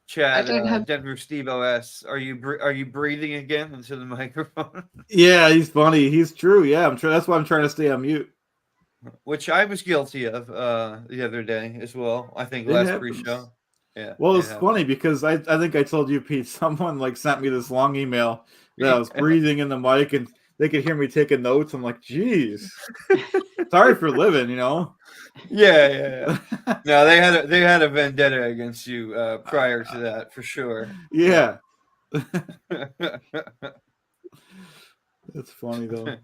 I Chad, don't have. Denver Steve OS, are you breathing again into the microphone? Yeah, he's funny. He's true. Yeah, that's why I'm trying to stay on mute. Which I was guilty of the other day as well. I think It last happens. pre-show. Yeah. Well, it's funny because I think I told you, Pete, someone like sent me this long email that I was breathing in the mic and they could hear me taking notes. I'm like, geez, sorry for living, Yeah. No, they had a vendetta against you prior to that for sure. Yeah. That's funny though.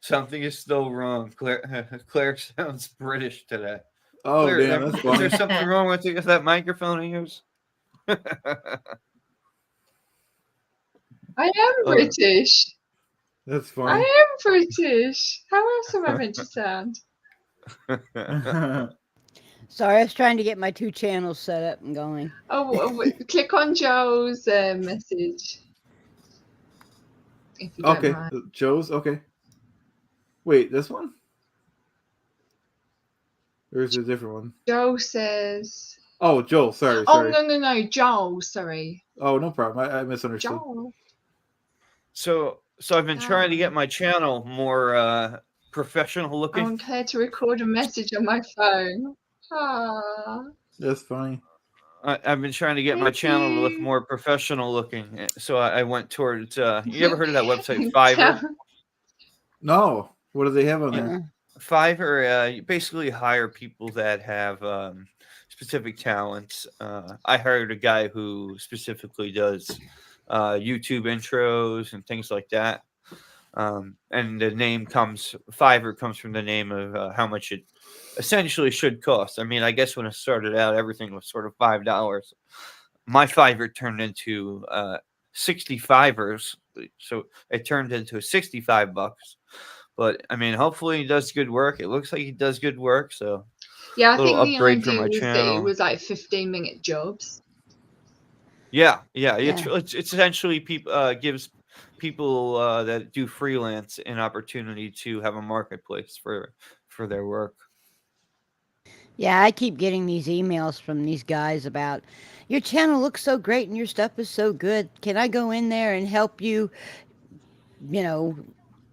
Something is still wrong. Claire sounds British today. Oh, Claire, damn, that's funny. Is there something wrong with that microphone of yours? I am British. That's funny. I am British. How else am I meant to sound? Sorry, I was trying to get my 2 channels set up and going. Oh, click on Joe's message. If you don't mind. Joe's? Okay. Wait, this one? Or is it a different one? Joe says... Oh, Joel, sorry. Oh, no, Joel, sorry. Oh, no problem. I misunderstood. Joel. So I've been trying to get my channel more professional looking. I want Claire to record a message on my phone. That's funny. I've been trying to get my channel to look more professional looking. So I went towards... you ever heard of that website, Fiverr? No. What do they have on there? Fiverr, you basically hire people that have specific talents. I hired a guy who specifically does YouTube intros and things like that. And the name Fiverr comes from the name of how much it essentially should cost. I mean, I guess when it started out, everything was sort of $5. My Fiverr turned into 65ers, so it turned into $65. But I mean, hopefully he does good work. It looks like he does good work. So yeah, I think the upgrade for idea my was channel. that it was like 15-minute jobs. Yeah. It's essentially gives people that do freelance an opportunity to have a marketplace for their work. Yeah, I keep getting these emails from these guys about your channel looks so great and your stuff is so good. Can I go in there and help you,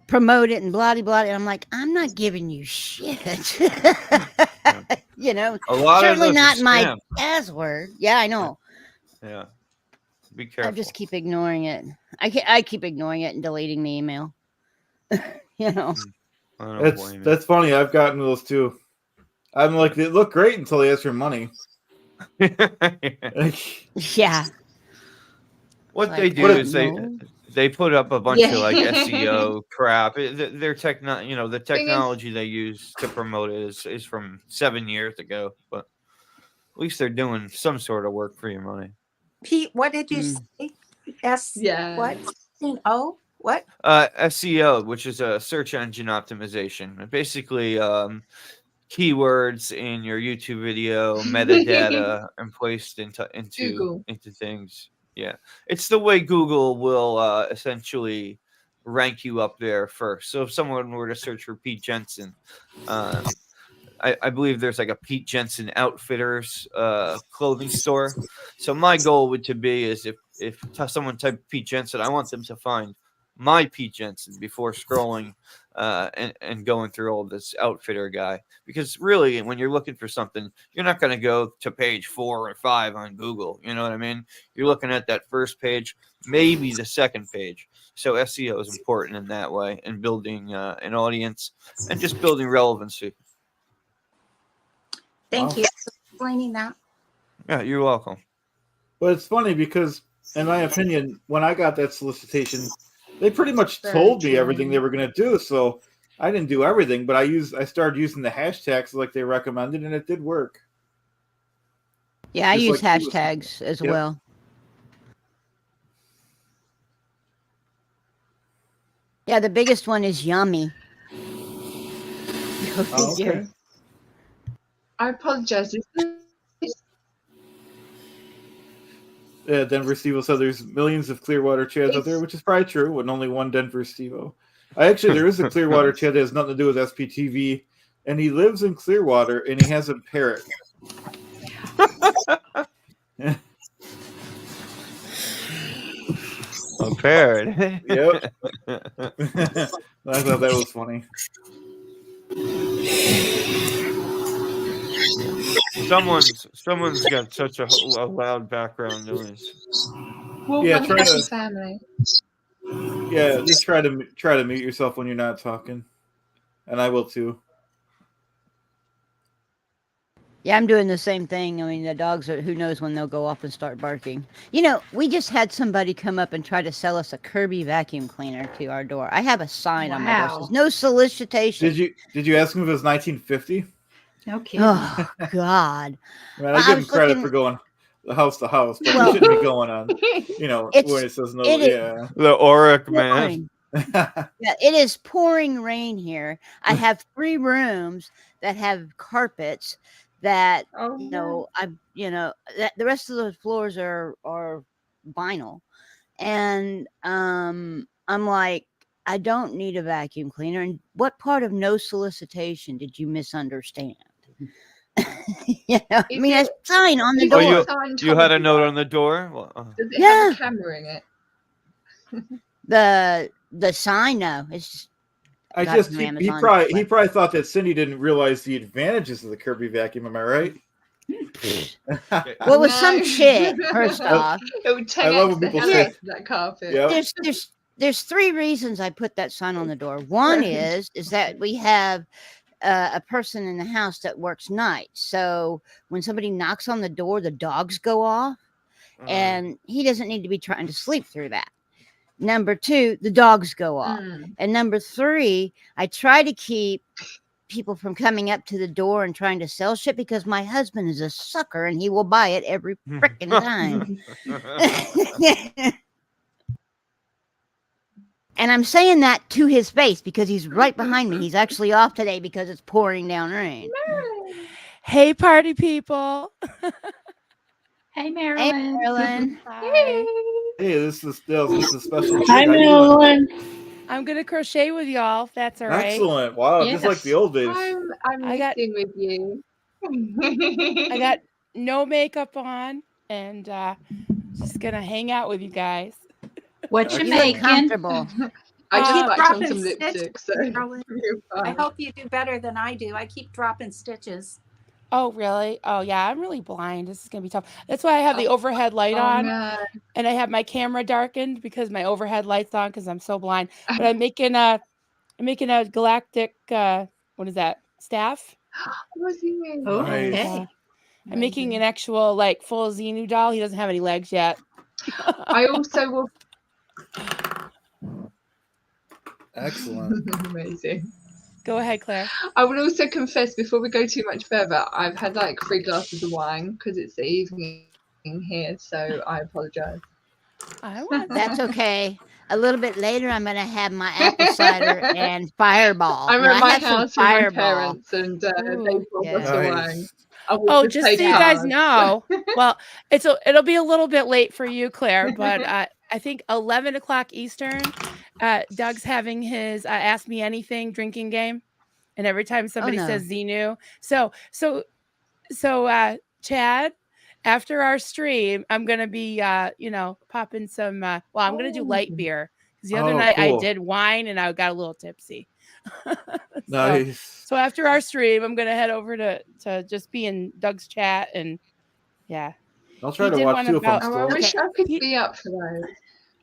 promote it and blah, blah, blah. And I'm like, I'm not giving you shit. A lot certainly of not my password. Yeah, I know. Yeah. Be careful. I just keep ignoring it. I keep ignoring it and deleting the email. That's funny. I've gotten those too. I'm like, they look great until they ask for money. Yeah. What they do is they put up a bunch of like SEO crap. Their the technology they use to promote it is from 7 years ago. But at least they're doing some sort of work for your money. Pete, what did you say? What? Oh, what? SEO, which is a search engine optimization. Basically, keywords in your YouTube video, metadata, and placed into things. Yeah, it's the way Google will essentially rank you up there first. So if someone were to search for Pete Jensen, I believe there's like a Pete Jensen Outfitters clothing store. So my goal would be is if someone typed Pete Jensen, I want them to find my Pete Jensen before scrolling and going through all this Outfitter guy. Because really, when you're looking for something, you're not going to go to page 4 or 5 on Google. You know what I mean? You're looking at that first page, maybe the second page. So SEO is important in that way, and building an audience and just building relevancy. Thank you for explaining that. Yeah, you're welcome. But it's funny because, in my opinion, when I got that solicitation, they pretty much told me everything they were going to do. So I didn't do everything, but I started using the hashtags like they recommended, and it did work. Yeah, I use hashtags as well. Yeah, the biggest one is yummy. Oh, okay. I apologize. Yeah, Denver Steve said there's millions of Clearwater Chads out there, which is probably true, and only one Denver Steve-O. There is a Clearwater Chad that has nothing to do with SPTV, and he lives in Clearwater, and he has a parrot. A parrot. Yep. I thought that was funny. Someone's got such a loud background noise. Well, Yeah, my try to. family. Yeah, just try to mute yourself when you're not talking, and I will too. Yeah, I'm doing the same thing. I mean, the dogs are, who knows when they'll go off and start barking. You know, we just had somebody come up and try to sell us a Kirby vacuum cleaner to our door. I have a sign on my door that says no solicitation. Did you ask him if it was 1950? No kidding. Oh, God. Man, I give him credit for going house to house, but you shouldn't be going on, when it says no. Yeah. The Auric man. Yeah, it is pouring rain here. I have 3 rooms that have carpets that that the rest of the floors are vinyl, and I'm like, I don't need a vacuum cleaner. And what part of no solicitation did you misunderstand? I mean, a sign on the door. You had a note on the door. Does it have a camera in it? The sign, no, it's just. He probably thought that Cindy didn't realize the advantages of the Kirby vacuum. Am I right? Well, it was some chick. First off, I love when people say that carpet. Yep. There's 3 reasons I put that sign on the door. One is that we have a person in the house that works nights, so when somebody knocks on the door, the dogs go off, and he doesn't need to be trying to sleep through that. Number 2, the dogs go off. And number 3, I try to keep people from coming up to the door and trying to sell shit because my husband is a sucker and he will buy it every freaking time. And I'm saying that to his face because he's right behind me. He's actually off today because it's pouring down rain. Hey, party people. Hey, Marilyn. Hey, Marilyn. Hi. Hey, this is a special. Hi, Marilyn. I'm gonna crochet with y'all. If that's all right. Excellent! Wow, Yes. just like the old days. I'm mixing with you. I got no makeup on and just gonna hang out with you guys. What you You look making? comfortable. I just keep backed on dropping some lipstick, so Marilyn. I hope you do better than I do. I keep dropping stitches. Oh, really? Oh, yeah. I'm really blind. This is gonna be tough. That's why I have the overhead light on, and I have my camera darkened because my overhead light's on because I'm so blind. But I'm making a galactic. What is that? Staff? Oh, Nice. okay. I'm making an actual full Xenu doll. He doesn't have any legs yet. I also will. Excellent. Amazing. Go ahead, Claire. I will also confess before we go too much further, I've had 3 glasses of wine because it's the evening here, so I apologize. That's okay. A little bit later, I'm going to have my apple cider and Fireball. I'm at my house with my parents, and they brought us the wine. Oh, just so you guys know. Well, it'll be a little bit late for you, Claire, but I think 11 o'clock Eastern. Doug's having his Ask Me Anything drinking game, and every time somebody says Xenu, so Chad, after our stream, I'm gonna be popping some. I'm gonna do light beer because the other night I did wine and I got a little tipsy. Nice. So after our stream, I'm gonna head over to just be in Doug's chat and I'll try to watch 2 of them. I wish I could be up for those.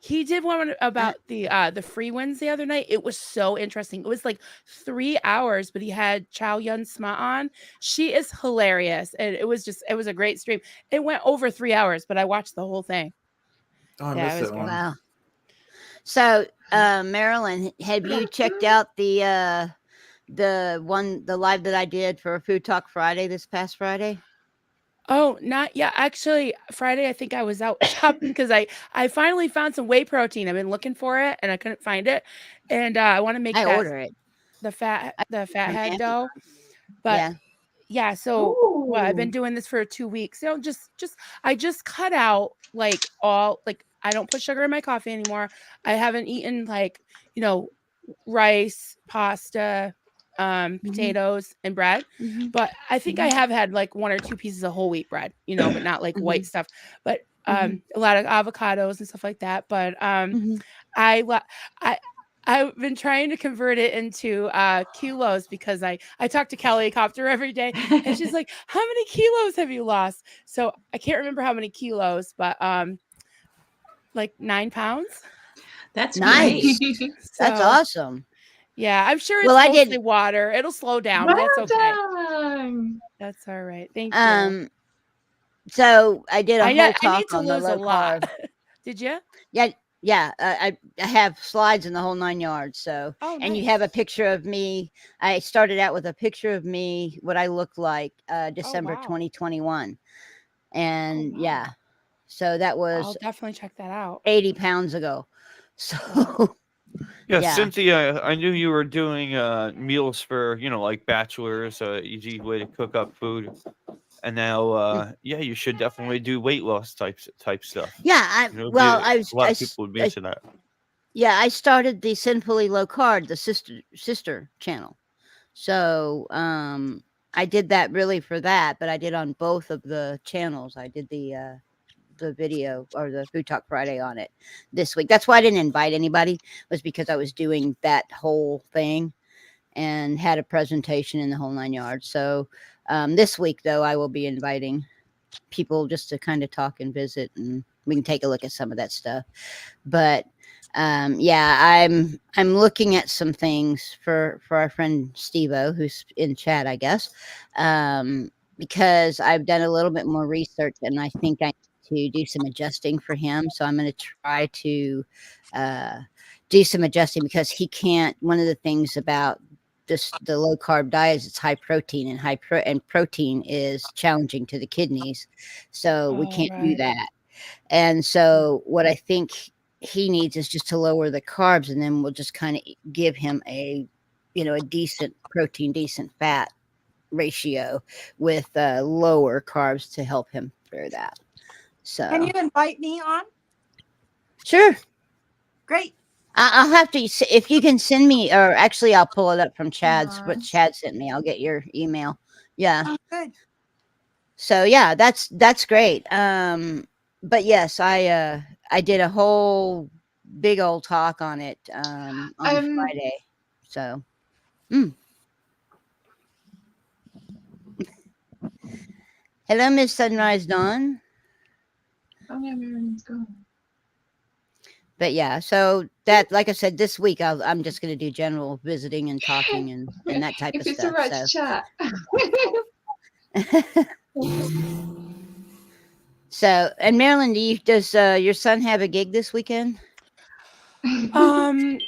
He did one about the free ones the other night. It was so interesting. It was 3 hours, but he had Chow Yun Sma on. She is hilarious, and it was a great stream. It went over 3 hours, but I watched the whole thing. Oh, I missed that one. Wow. So, Marilyn, have you checked out the live that I did for Food Talk Friday this past Friday? Oh, not yet. Actually, Friday, I think I was out shopping because I finally found some whey protein. I've been looking for it and I couldn't find it. And I want to make the fathead dough. But so I've been doing this for 2 weeks. I just cut out I don't put sugar in my coffee anymore. I haven't eaten rice, pasta, potatoes, and bread. But I think I have had like 1 or 2 pieces of whole wheat bread, but not like white stuff. But a lot of avocados and stuff like that. But I've been trying to convert it into kilos because I talk to Kelly Copter every day, and she's like, "How many kilos have you lost?" So I can't remember how many kilos, but like 9 pounds. That's nice. great. That's awesome. Yeah, I'm sure it's Well, I mostly did- water. It'll slow down, but that's okay. That's all right. Thank you. So I did a whole I talk need to on the lose a low lot. carb. Did you? Yeah. I have slides in the whole 9 yards. So, and you have a picture of me. I started out with a picture of me, what I looked like December 2021, and yeah, so that was I'll definitely check that out. 80 pounds ago. So. Yeah, Cynthia, I knew you were doing meals for, like bachelors, easy way to cook up food. And now, you should definitely do weight loss type stuff. Yeah, a lot of people would be into that. Yeah, I started the Sinfully Low Carb, the sister channel. So I did that really for that, but I did on both of the channels. I did the video or the Food Talk Friday on it this week. That's why I didn't invite anybody, was because I was doing that whole thing and had a presentation in the whole 9 yards. So this week, though, I will be inviting people just to kind of talk and visit, and we can take a look at some of that stuff. But I'm looking at some things for our friend Steve-O, who's in chat, I guess, because I've done a little bit more research, and I think I need to do some adjusting for him. So I'm going to try to do some adjusting, because he can't. One of the things about the low carb diet is it's high protein, and protein is challenging to the kidneys, so we can't do that. And so what I think he needs is just to lower the carbs, and then we'll just kind of give him a decent protein, decent fat ratio with lower carbs to help him through that. So can you invite me on? Sure. Great. I'll have to, if you can send me, or actually I'll pull it up from Chad's, what Chad sent me. I'll get your email. Yeah. Oh, good. So yeah, that's great. But yes, I did a whole big old talk on it on Friday. So hello, Miss Sunrise Dawn. Oh yeah, Marilyn's gone. But yeah, so that, like I said, this week I'm just going to do general visiting and talking and that type of stuff. If it's all right to chat. So, and Marilyn, does your son have a gig this weekend? I'm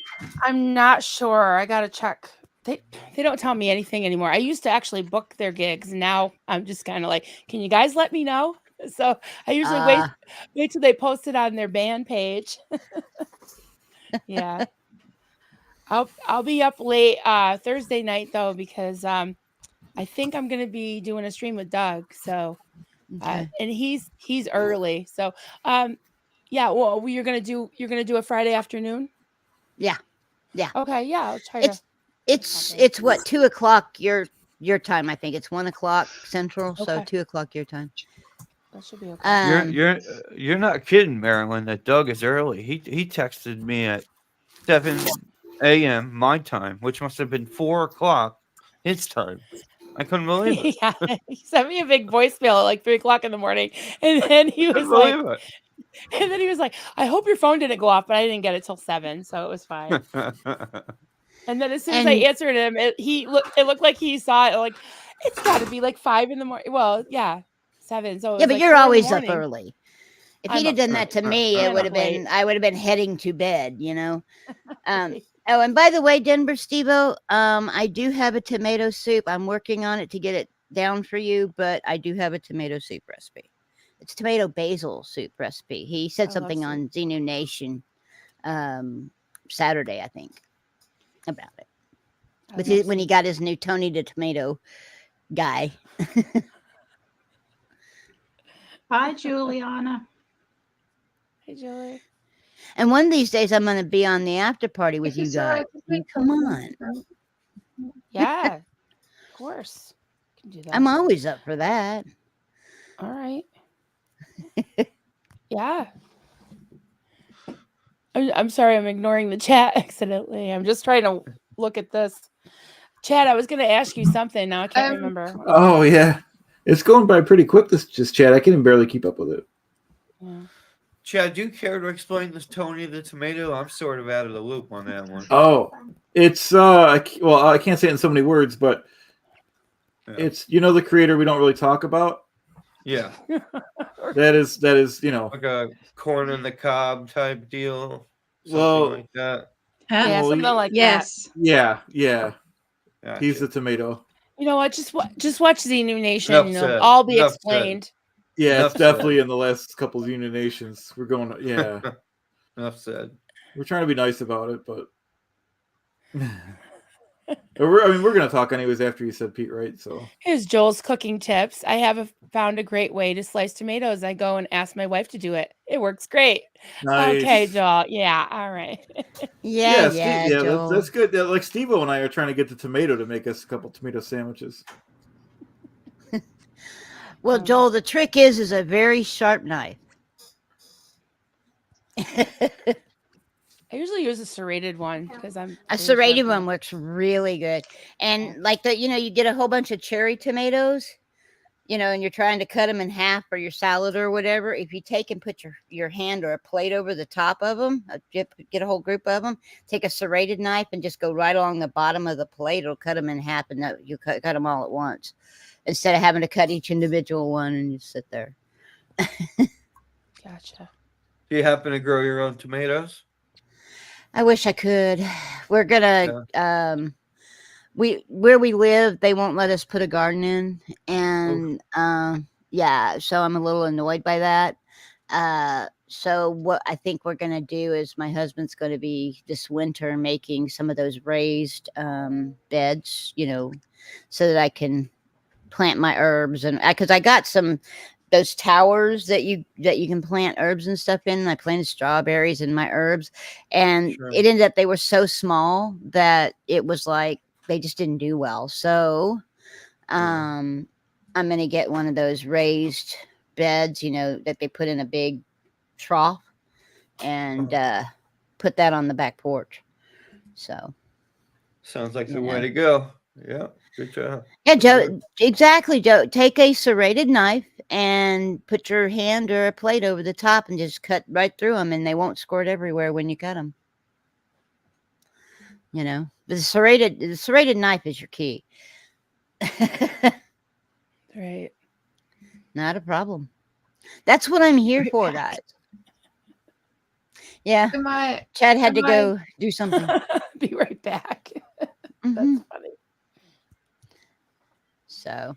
not sure. I gotta check. They don't tell me anything anymore. I used to actually book their gigs. Now I'm just kind of like, can you guys let me know? So I usually wait till they post it on their band page. Yeah. I'll be up late Thursday night though, because I think I'm gonna be doing a stream with Doug. So and he's early. So yeah, well, you're gonna do a Friday afternoon? Yeah. Okay, yeah, I'll try it's what, 2:00 your time, I think. It's 1:00 Central, so 2:00 your time. That should be okay. You're not kidding, Marilyn, that Doug is early. He texted me at 7 a.m. my time, which must have been 4:00 his time. I couldn't believe it. Yeah, he sent me a big voicemail at like 3:00 in the morning, and then he was like, "I hope your phone didn't go off," but I didn't get it till 7, so it was fine. And then as soon as I answered him, it looked like he saw it. Like, it's got to be like 5 in the morning. Well, yeah, 7. So yeah, but you're always up early. If he'd have done that to me, I would have been heading to bed. Oh, and by the way, Denver Steve-O, I do have a tomato soup. I'm working on it to get it down for you, but I do have a tomato soup recipe. It's tomato basil soup recipe. He said something on Xenu Nation Saturday, I think, about it. When he got his new Tony the Tomato guy. Hi, Juliana. Hey, Julie. And one of these days, I'm going to be on the after party with you guys. Come on. Yeah, of course. Can do that. I'm always up for that. All right. Yeah. I'm sorry, I'm ignoring the chat accidentally. I'm just trying to look at this. Chad, I was going to ask you something. Now I can't remember. Oh, yeah. It's going by pretty quick, this chat. I can barely keep up with it. Yeah. Chad, do you care to explain this Tony the Tomato? I'm sort of out of the loop on that one. Oh, it's I can't say it in so many words, but it's the creator we don't really talk about. Yeah. that is like a corn in the cob type deal. Something like that. Yeah, something like that. Yeah. Gotcha. He's the tomato. You know what? Just watch Xenu Nation. All be explained. Yeah, it's definitely in the last couple of Xenu Nations. We're going. Yeah. Enough said. We're trying to be nice about it, but we're going to talk anyways after you said Pete, right? So here's Joel's cooking tips. I have found a great way to slice tomatoes. I go and ask my wife to do it. It works great. Nice. Okay, Joel. Yeah. All right. Joel. That's good. Yeah, like Steve-O and I are trying to get the tomato to make us a couple tomato sandwiches. Well, Joel, the trick is a very sharp knife. I usually use a serrated one because a serrated one works really good. And like you get a whole bunch of cherry tomatoes, and you're trying to cut them in half for your salad or whatever. If you take and put your hand or a plate over the top of them, get a whole group of them, take a serrated knife and just go right along the bottom of the plate. It'll cut them in half, and you cut them all at once instead of having to cut each individual one and you sit there. Gotcha. Do you happen to grow your own tomatoes? I wish I could. We're gonna where we live, they won't let us put a garden in, and so I'm a little annoyed by that. So what I think we're gonna do is my husband's going to be this winter making some of those raised beds, so that I can plant my herbs, and because I got those towers that you can plant herbs and stuff in. I planted strawberries in my herbs, and it ended up they were so small that it was like they just didn't do well. So I'm gonna get one of those raised beds, that they put in a big trough, and put that on the back porch. So sounds like the way to go. Yeah, good job. Yeah, Joe, exactly, Joe. Take a serrated knife and put your hand or a plate over the top and just cut right through them, and they won't squirt everywhere when you cut them. The serrated knife is your key. Right. Not a problem. That's what I'm here for, guys. Yeah. Chad had to go do something. Be right back. Mm-hmm. That's funny. So,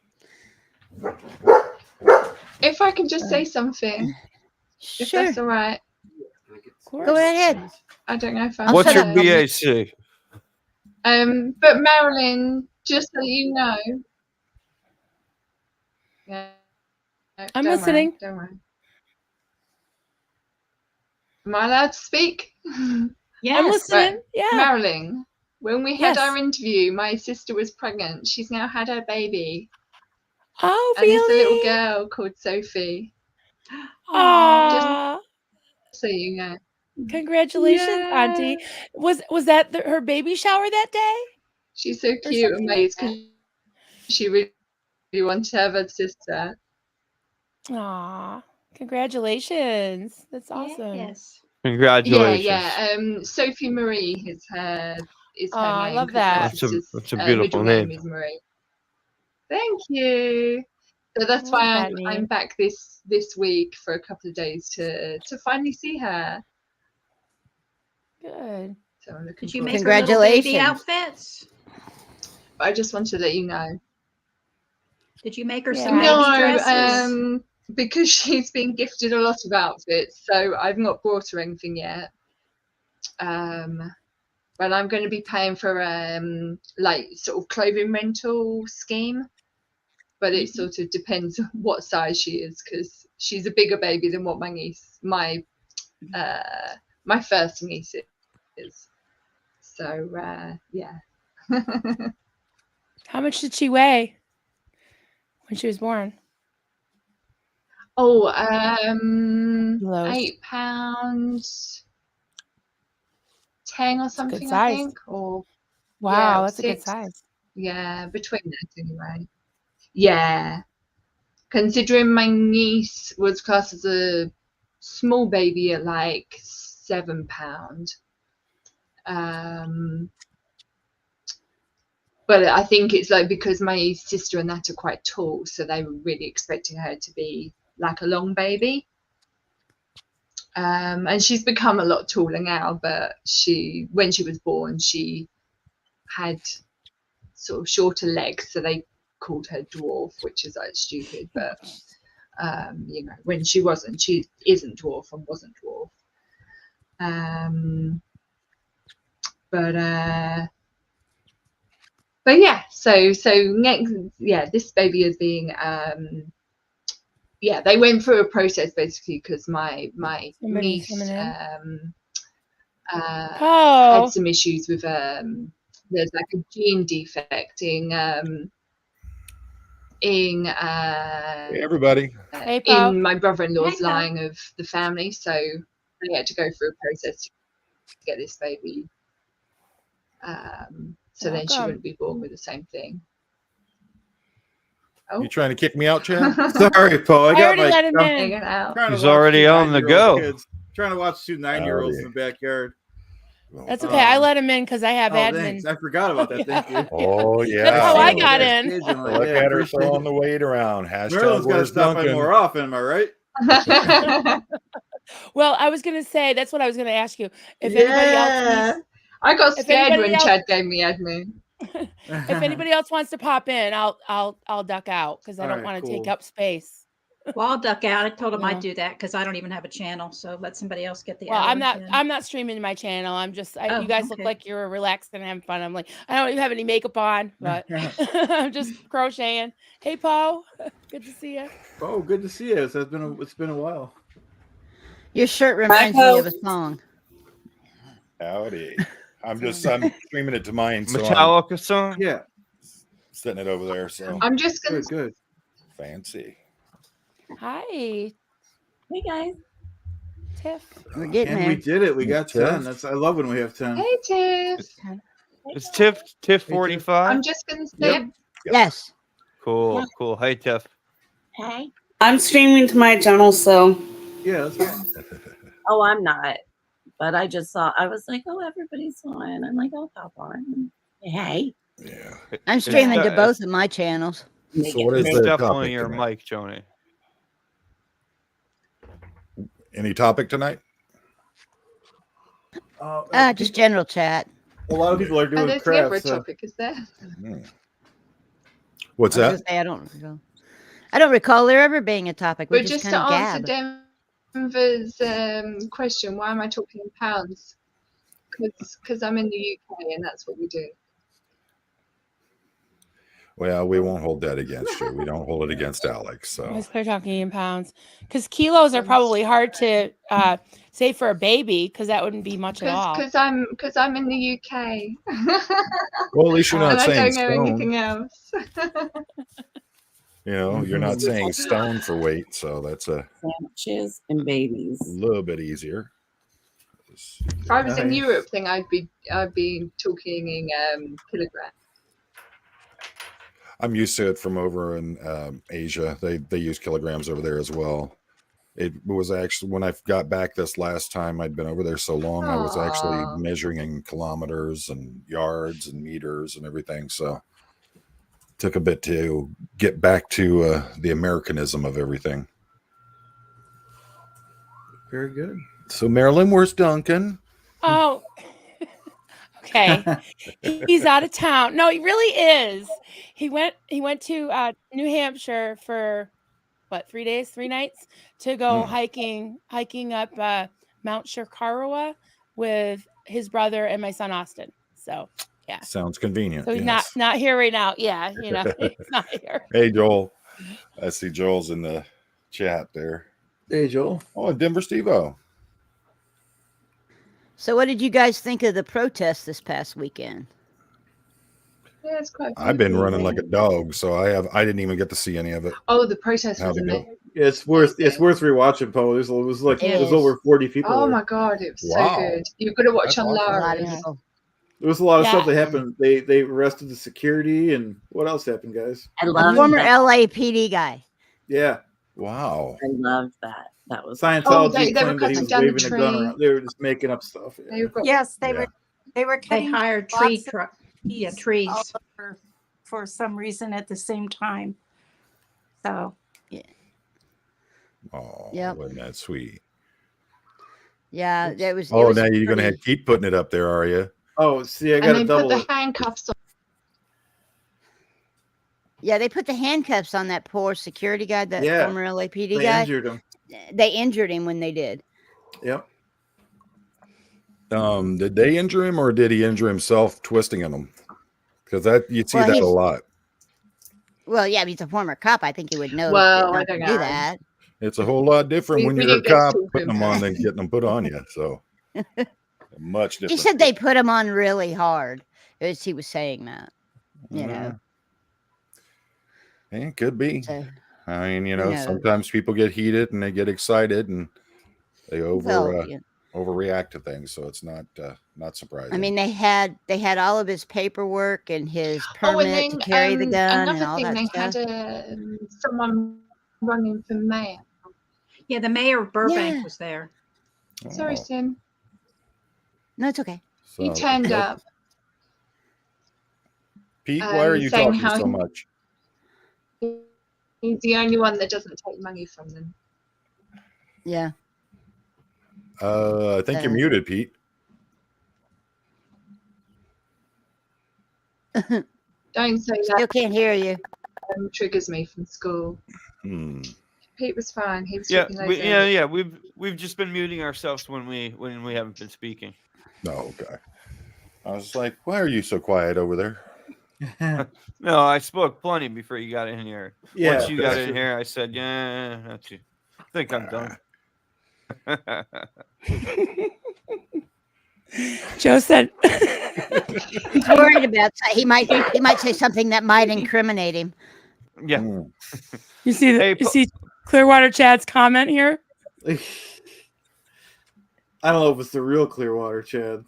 if I can just say something, if that's all right. Go ahead. I don't know if I'm. What's your BAC? But Marilyn, just so you know. Yeah. I'm listening. Don't worry. Am I allowed to speak? Yes. I'm listening. Yeah. Marilyn, when we had our interview, my sister was pregnant. She's now had her baby. Oh, and really? And it's a little girl called Sophie. Aww. Just so you know. Congratulations, Auntie. Was that her baby shower that day? She's so cute and amazed because she really wanted to have a sister. Aww. Congratulations. That's awesome. Yes. Congratulations. Yeah. Sophie Marie is her name. I love that. That's a beautiful name. Is Marie. Thank you. So that's why I'm back this week for a couple of days to finally see her. Good. So I'm Did you make her little baby outfits? I just wanted to let you know. Did you make her some baby dresses? Because she's been gifted a lot of outfits, so I've not bought her anything yet. But I'm going to be paying for like sort of clothing rental scheme. But it sort of depends on what size she is, because she's a bigger baby than what my first niece is. So yeah. How much did she weigh when she was born? Oh, Kilos. 8 pounds 10 or something, I think. Or Wow, or that's a good 6. size. Yeah, between that anyway. Yeah. Considering my niece was classed as a small baby at like 7 pound. But I think it's like because my sister and that are quite tall, so they were really expecting her to be like a long baby. And she's become a lot taller now, but when she was born, she had sort of shorter legs, so they called her dwarf, which is like stupid, but when she isn't dwarf and wasn't dwarf. But yeah, so next, this baby is being they went through a process basically because my niece had some issues with there's like a gene defect in Hey, everybody. Hey, Paul. in my brother-in-law's line of the family, so they had to go through a process to get this baby so then she wouldn't be born with the same thing. You trying to kick me out, Chad? Sorry, Paul. I already let him in. He's already on the go. Kids. Trying to watch 2 9-year-olds in the backyard. That's okay. I let him in because I have admin. Thanks. I forgot about that. Thank you. Oh, yeah. That's how I got in. Look at her throwing the weight around. Marilyn's got to stop by more often. Am I right? Well, I was going to say, that's what I was going to ask you. If anybody else I got scared when Chad gave me admin. If anybody else wants to pop in, I'll duck out because I don't want to take up space. Well, I'll duck out. I told him I'd do that because I don't even have a channel. So let somebody else get the. Well, I'm not streaming my channel. I'm just. You guys look like you're relaxed and having fun. I'm like, I don't even have any makeup on, but I'm just crocheting. Hey, Paul, good to see you. Oh, good to see you. It's been a while. Your shirt reminds me of a song. Howdy. I'm streaming it to mine. So Metallica song? Yeah. Setting it over there. So I'm just going to. Good. Fancy. Hi. Hey, guys. Tiff. We're getting there. We did it. We got 10. I love when we have 10. Hey, Tiff. Is Tiff 45? I'm just going to say. Yes. Cool. Hey, Tiff. Hey. I'm streaming to my channel, so. Yeah, that's fine. Oh, I'm not. But I just saw, I was like, oh, everybody's on. I'm like, I'll pop on. Hey. Yeah. I'm streaming to both of my channels. So what is it's the definitely topic your tonight? mic, Joni. Any topic tonight? Just general chat. A lot of people are doing There's crafts. never a topic, is there? What's that? I don't recall there ever being a topic. We But just to kind of answer Denver's question, why am I talking in pounds? Because I'm in the UK and that's what we do. Well, we won't hold that against you. We don't hold it against Alex. So Let's clear talking in pounds because kilos are probably hard to say for a baby because that wouldn't be much at all. Because I'm in the UK. Well, at least you're not and saying I don't know stone. anything else. You know, you're not saying stone for weight, so that's a sandwiches and babies. little bit easier. If I was in Europe, then I'd be talking in kilograms. I'm used to it from over in Asia. They use kilograms over there as well. It was actually when I got back this last time, I'd been over there so long, I was actually measuring in kilometers and yards and meters and everything. So it took a bit to get back to the Americanism of everything. Very good. So Marilyn, where's Duncan? Oh, okay. He's out of town. No, he really is. He went to New Hampshire for what, 3 days, 3 nights to go hiking up Mount Shirakawa with his brother and my son Austin. So yeah, sounds convenient. So he's not here right now. Yeah, you know, he's not here. Hey Joel, I see Joel's in the chat there. Hey Joel. Oh, Denver Steve-O. So what did you guys think of the protest this past weekend? Yeah, it's quite. I've been running like a dog, so I didn't even get to see any of it. Oh, the protest was amazing. It's worth rewatching, Paul. It was over 40 people. Oh there. my god, it was so good. You've got to watch on Lara's. There was a lot of stuff that happened. They arrested the security, and what else happened, guys? I love former that. LAPD guy. Yeah. Wow. I love that. That was Scientology claimed that he was waving a gun around. They were just making up stuff. Yeah. Yes, they were. They were cutting. They hired trees for some reason at the same time. So. Yeah. Oh, Yep. wasn't that sweet? Yeah, that was. Oh, now you're going to keep putting it up there, are you? Oh, see, I got to double put the handcuffs on. Yeah, they put the handcuffs on that poor security guy, that former LAPD guy. They injured him. They injured him when they did. Yep. Did they injure him, or did he injure himself twisting in them? Because that you see that a lot. Well, yeah, he's a former cop. I think he would know. Well, not to do that. It's a whole lot different when you're a cop putting them on than getting them put on you. So much different. He said they put him on really hard. As he was saying that, you know. It could be. So, I mean, you know, sometimes people get heated and they get excited and they overreact to things. So it's not surprising. I mean, they had all of his paperwork and his permit to carry the gun and all that stuff. They had someone running for mayor. Yeah, the mayor of Burbank was there. Sorry, Sim. No, it's okay. So, he turned up. Pete, why are you talking so much? He's the only one that doesn't take money from them. Yeah. I think you're muted, Pete. Don't say that. Still can't hear you. Triggers me from school. Pete was fine. He was We've just been muting ourselves when we haven't been speaking. Oh, okay. I was like, why are you so quiet over there? No, I spoke plenty before you got in here. Yeah, once you got in here, I said, "Yeah, that's you. I think I'm done." Joe said he's worried about he might say something that might incriminate him. Yeah. You see Clearwater Chad's comment here? I don't know if it's the real Clearwater Chad.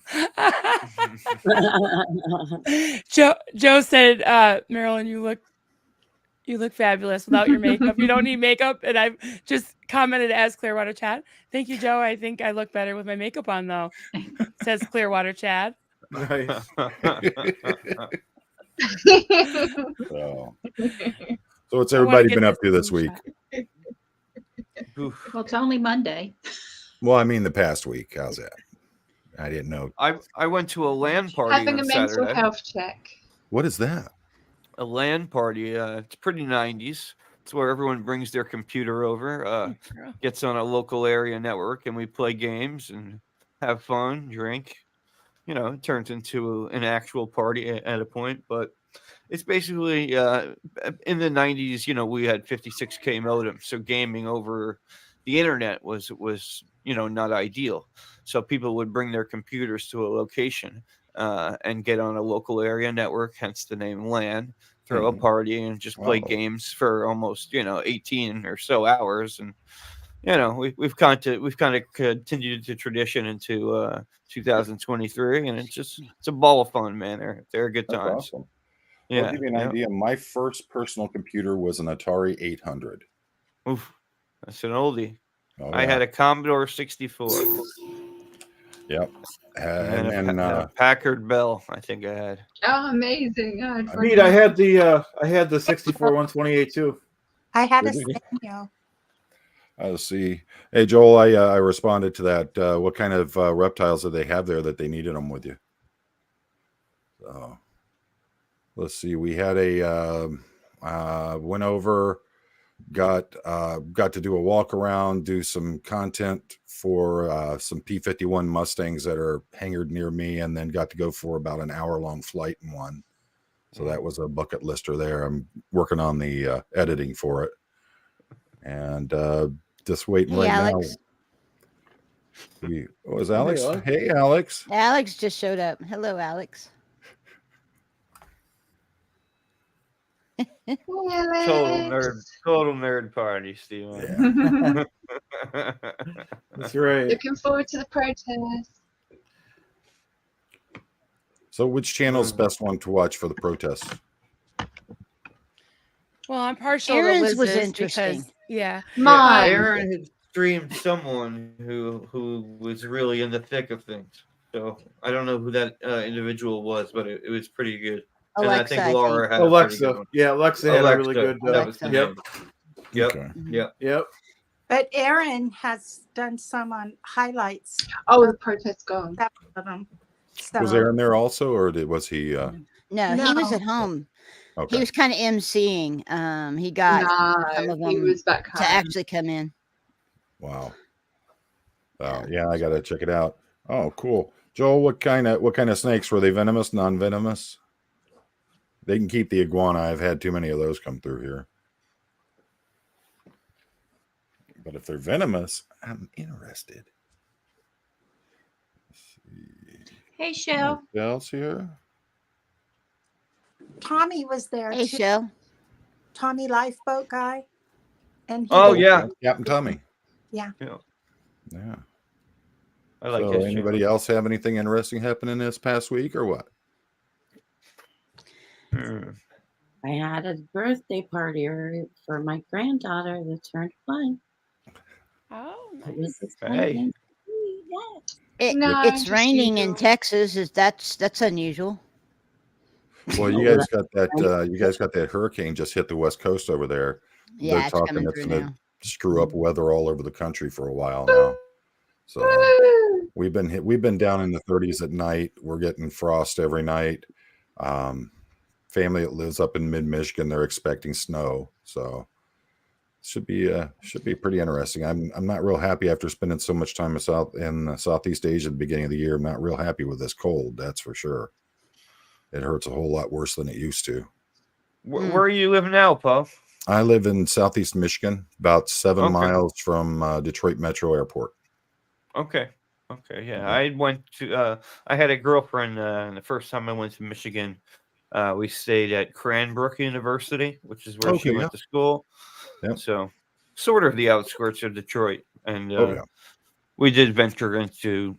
Joe said, Marilyn, you look fabulous without your makeup. You don't need makeup. And I've just commented as Clearwater Chad. Thank you, Joe. I think I look better with my makeup on, though. Says Clearwater Chad. Nice. So what's everybody been up to this week? Well, it's only Monday. Well, I mean the past week. How's that? I didn't know. I went to a LAN party having on a mental Saturday. health check. What is that? A LAN party. It's pretty 90s. It's where everyone brings their computer over, gets on a local area network, and we play games and have fun, drink. You know, it turns into an actual party at a point, but it's basically in the 90s. You know, we had 56K modems, so gaming over the internet was not ideal. So people would bring their computers to a location and get on a local area network, hence the name LAN, throw a party and just play games for almost 18 or so hours. And we've kind of continued the tradition into 2023, and it's a ball of fun, man. They're good times. Awesome. Yeah, I'll give you an idea. My first personal computer was an Atari 800. Oof, that's an oldie. Oh, I had a Commodore 64. Yep. And a Packard Bell, I think I had. Oh, amazing! I had the 64 128 too. I had a Sanyo. Let's see. Hey, Joel, I responded to that. What kind of reptiles did they have there that they needed them with you? So, let's see. We had went over, got to do a walk around, do some content for some P-51 Mustangs that are hangared near me, and then got to go for about an hour-long flight in one. So that was a bucket lister there. I'm working on the editing for it. And just waiting Alex. now. Was Alex? Hey, Alex. Alex just showed up. Hello, Alex. Total nerd party, Steven. Yeah. That's right. Looking forward to the protest. So, which channel's the best one to watch for the protests? Well, I'm partial Aaron's to was Liz's interesting. because, yeah. Mine. Aaron had streamed someone who was really in the thick of things. So I don't know who that individual was, but it was pretty good. Alexa, and I think Laura had a pretty good one. Yeah, Alexa had a really good. That was the name. Yep. Okay. Yep. But Aaron has done some on highlights. Oh, the protest gone. Of them. So, Was Aaron there also, or was he? No, he was at home. Okay. He was kind of emceeing. He got some of them he was back home. to actually come in. Wow. Yeah, I gotta check it out. Oh, cool. Joel, what kind of snakes were they? Venomous, non-venomous? They can keep the iguana. I've had too many of those come through here. But if they're venomous, I'm interested. Let's see. Hey, Shell. What else here? Tommy was there. Hey, too. Shell. Tommy Lifeboat guy. And Captain Tommy. Yeah. Yeah. I like so his anybody channel. else have anything interesting happening this past week or what? I had a birthday party for my granddaughter that turned 1. Oh, It was nice. exciting. It's raining in Texas. That's unusual. Well, you guys got that. You guys got that hurricane just hit the West Coast over there. Yeah, They're talking coming it's through going now. to screw up weather all over the country for a while now. So we've been down in the 30s at night. We're getting frost every night. Family that lives up in mid-Michigan, they're expecting snow. So should be pretty interesting. I'm not real happy after spending so much time in Southeast Asia at the beginning of the year. I'm not real happy with this cold. That's for sure. It hurts a whole lot worse than it used to. Where are you living now, Paul? I live in Southeast Michigan, about 7 miles from Detroit Metro Airport. Okay. Yeah, I went to. I had a girlfriend. The first time I went to Michigan, we stayed at Cranbrook University, which is where she went to school. Yep. So, sort of the outskirts of Detroit, and we did venture into.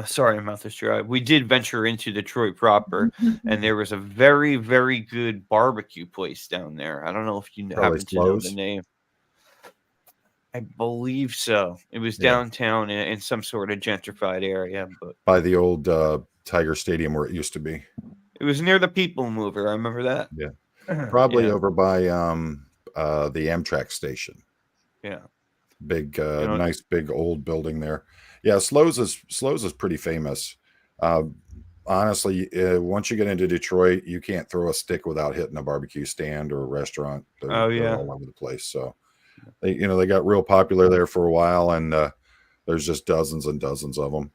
Sorry, my mouth is dry. We did venture into Detroit proper, and there was a very, very good barbecue place down there. I don't know if you happen to know the name. I believe so. It was downtown in some sort of gentrified area, but by the old Tiger Stadium where it used to be. It was near the People Mover. I remember that. Yeah, probably over by the Amtrak station. Yeah, big, nice, big old building there. Yeah, Slows is pretty famous. Honestly, once you get into Detroit, you can't throw a stick without hitting a barbecue stand or a restaurant. They're all over the place. So they got real popular there for a while, and there's just dozens and dozens of them.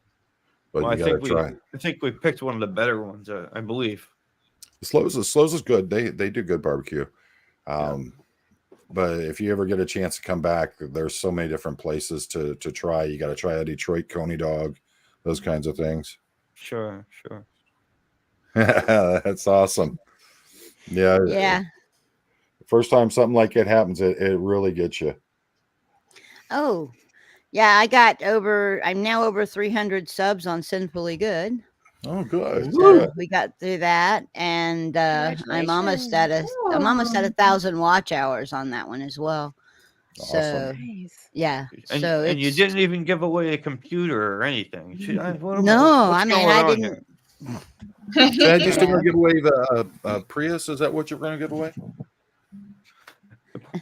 But you got to try. I think we picked one of the better ones. I believe. Slows is good. They do good barbecue. But if you ever get a chance to come back, there's so many different places to try. You got to try a Detroit Coney dog, those kinds of things. Sure. That's awesome. Yeah. First time something like it happens, it really gets you. Oh, yeah. I'm now over 300 subs on Sinfully Good. Oh, good. So we got through that, and I'm almost at 1,000 watch hours on that one as well. Awesome. So yeah. And you didn't even give away a computer or anything. No, I mean I didn't. Did you still going to give away the Prius? Is that what you're going to give away?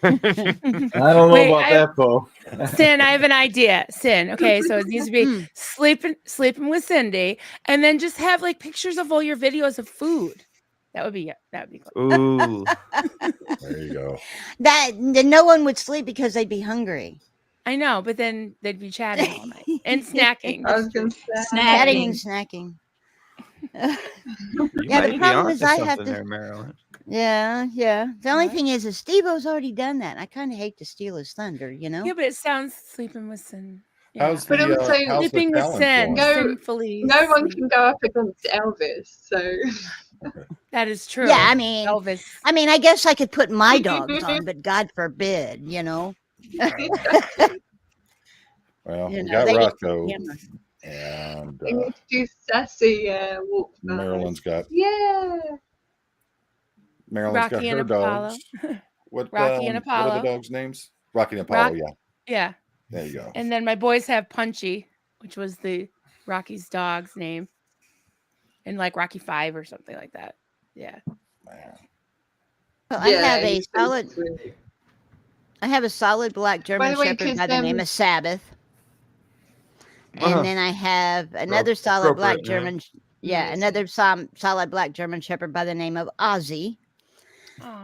I don't know about that, Bo. Sin, I have an idea. Sin. Okay, so it needs to be sleeping with Cindy, and then just have like pictures of all your videos of food. That would be cool. Ooh. There you go. Then no one would sleep because they'd be hungry. I know, but then they'd be chatting all night and snacking. I was going to say chatting and snacking. The problem is I have to. There, Marilyn. Yeah. The only thing is Steve-O's already done that. I kind of hate to steal his thunder, Yeah, but it sounds sleeping with Sin. Yeah. How's the, sleeping with Sin? No one can go up against Elvis, so That is true. Yeah, I mean, Elvis. I guess I could put my dogs on, but God forbid, Well, You we know, got they didn't Roscoe, camera. and We need to do sassy walk. Marilyn's got Rocky and her Apollo. dogs. What Rocky and what are the Apollo. dogs' names? Rocky and Apollo, yeah. Yeah. There you go. And then my boys have Punchy, which was the Rocky's dog's name. In like Rocky 5 or something like that. Yeah. Well, I have a solid black German Shepherd by the name of Sabbath. And then I have another solid black German, another solid black German Shepherd by the name of Ozzy.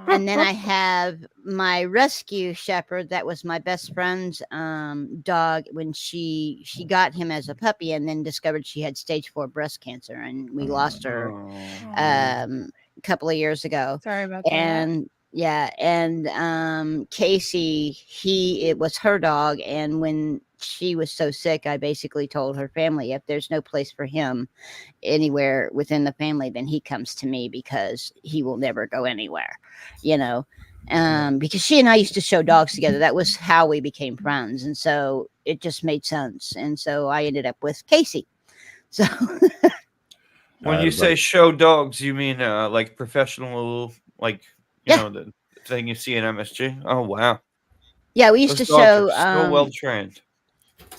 And then I have my rescue shepherd that was my best friend's dog when she got him as a puppy and then discovered she had stage 4 breast cancer, and we lost her a couple of years ago. Sorry about that. And Casey, it was her dog, and when she was so sick, I basically told her family, if there's no place for him anywhere within the family, then he comes to me because he will never go anywhere, because she and I used to show dogs together. That was how we became friends. And so it just made sense. And so I ended up with Casey. So when you say show dogs, you mean like professional, like, you know, the thing you see in MSG? Oh, wow. Yeah, we used to show. So well trained.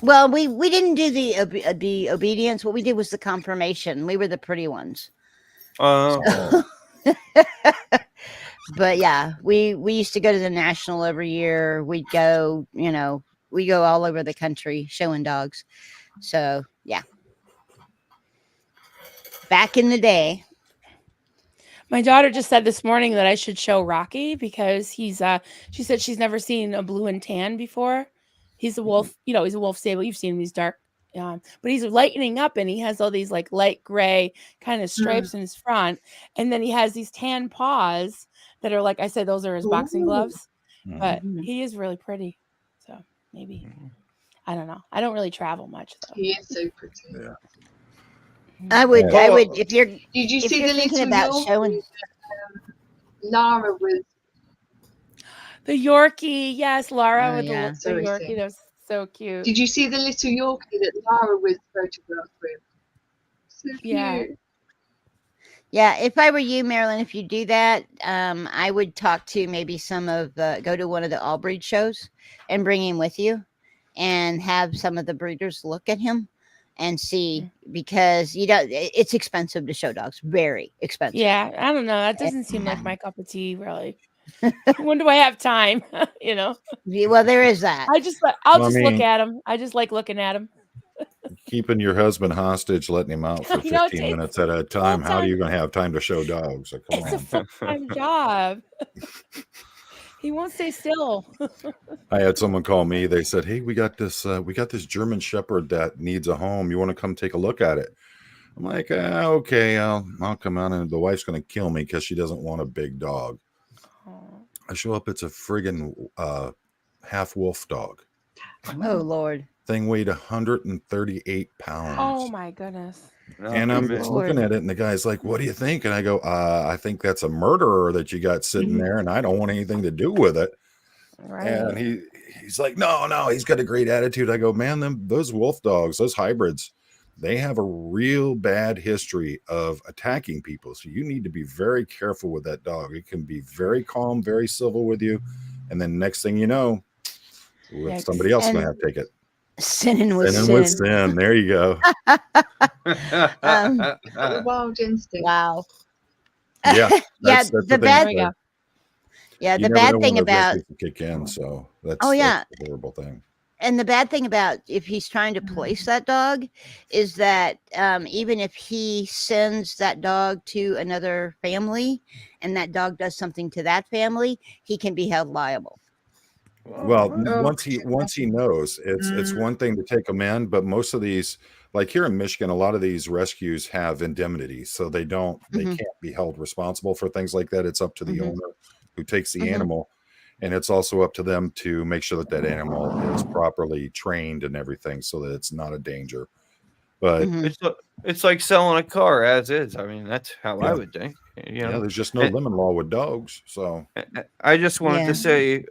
Well, we didn't do the obedience. What we did was the confirmation. We were the pretty ones. Oh. But yeah, we used to go to the national every year. We'd go, we go all over the country showing dogs. So yeah, back in the day. My daughter just said this morning that I should show Rocky because he's she said she's never seen a blue and tan before. He's a wolf, he's a wolf stable. You've seen him, he's dark. But he's lightening up and he has all these like light gray kind of stripes in his front. And then he has these tan paws that are, like I said, those are his boxing gloves. But he is really pretty. So maybe, I don't know. I don't really travel much though. He is so pretty. Yeah. I would, if you're, did you if see you're the thinking little about Yorkie showing Lara was the Yorkie? Yes, Lara with the Sorry, Yorkie. That was so cute. Did you see the little Yorkie that Lara was photographed with? So cute. Yeah, if I were you, Marilyn, if you do that, I would talk to maybe go to one of the all breed shows and bring him with you and have some of the breeders look at him and see, because it's expensive to show dogs, very expensive. Yeah, I don't know. That doesn't seem like my cup of tea, really. When do I have time? Well, there is that. I'll just look at him. I just like looking at him. Keeping your husband hostage, letting him out for 15 minutes at a time. How are you going to have time to show dogs? So come on. It's a full-time job. He won't stay still. I had someone call me. They said, "Hey, we got this German Shepherd that needs a home. You want to come take a look at it?" I'm like, "Okay, I'll come out." And the wife's going to kill me because she doesn't want a big dog. I show up. It's a friggin' half wolf dog. Oh Lord! Thing weighed 138 pounds. Oh my goodness! And I'm looking at it, and the guy's like, "What do you think?" And I go, "I think that's a murderer that you got sitting there, and I don't want anything to do with it." Right. And he's like, "No, he's got a great attitude." I go, "Man, those wolf dogs, those hybrids, they have a real bad history of attacking people. So you need to be very careful with that dog. It can be very calm, very civil with you, and then next thing you know, somebody else going to have to take it." Sinning with sin. There you go. Wild instinct. Wow. Yeah. That's the bad. Yeah, the bad thing about kick in. So that's that's a horrible thing. And the bad thing about if he's trying to place that dog is that even if he sends that dog to another family and that dog does something to that family, he can be held liable. Well, once he knows, it's one thing to take them in, but most of these, like here in Michigan, a lot of these rescues have indemnity, so they can't be held responsible for things like that. It's up to the owner who takes the animal, and it's also up to them to make sure that animal is properly trained and everything, so that it's not a danger. But it's like selling a car as is. I mean, that's how I would think. You know, there's just no lemon law with dogs. So I just wanted to say,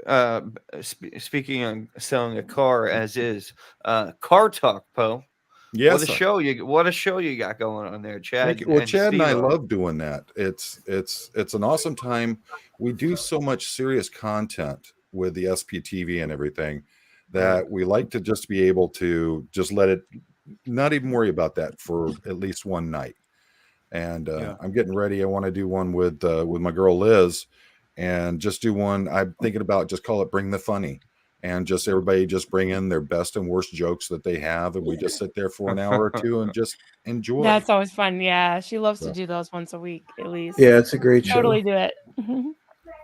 speaking on selling a car as is, Car Talk, Poe. Yes, what a show you got going on there, Chad. Chad and I love doing that. It's an awesome time. We do so much serious content with the SPTV and everything that we like to just be able to just let it, not even worry about that for at least one night. And I'm getting ready. I want to do one with my girl Liz, and just do one. I'm thinking about just call it Bring the Funny. And just everybody just bring in their best and worst jokes that they have, and we just sit there for an hour or two and just enjoy. That's always fun. Yeah, she loves to do those once a week at least. Yeah, it's a great show. Totally do it.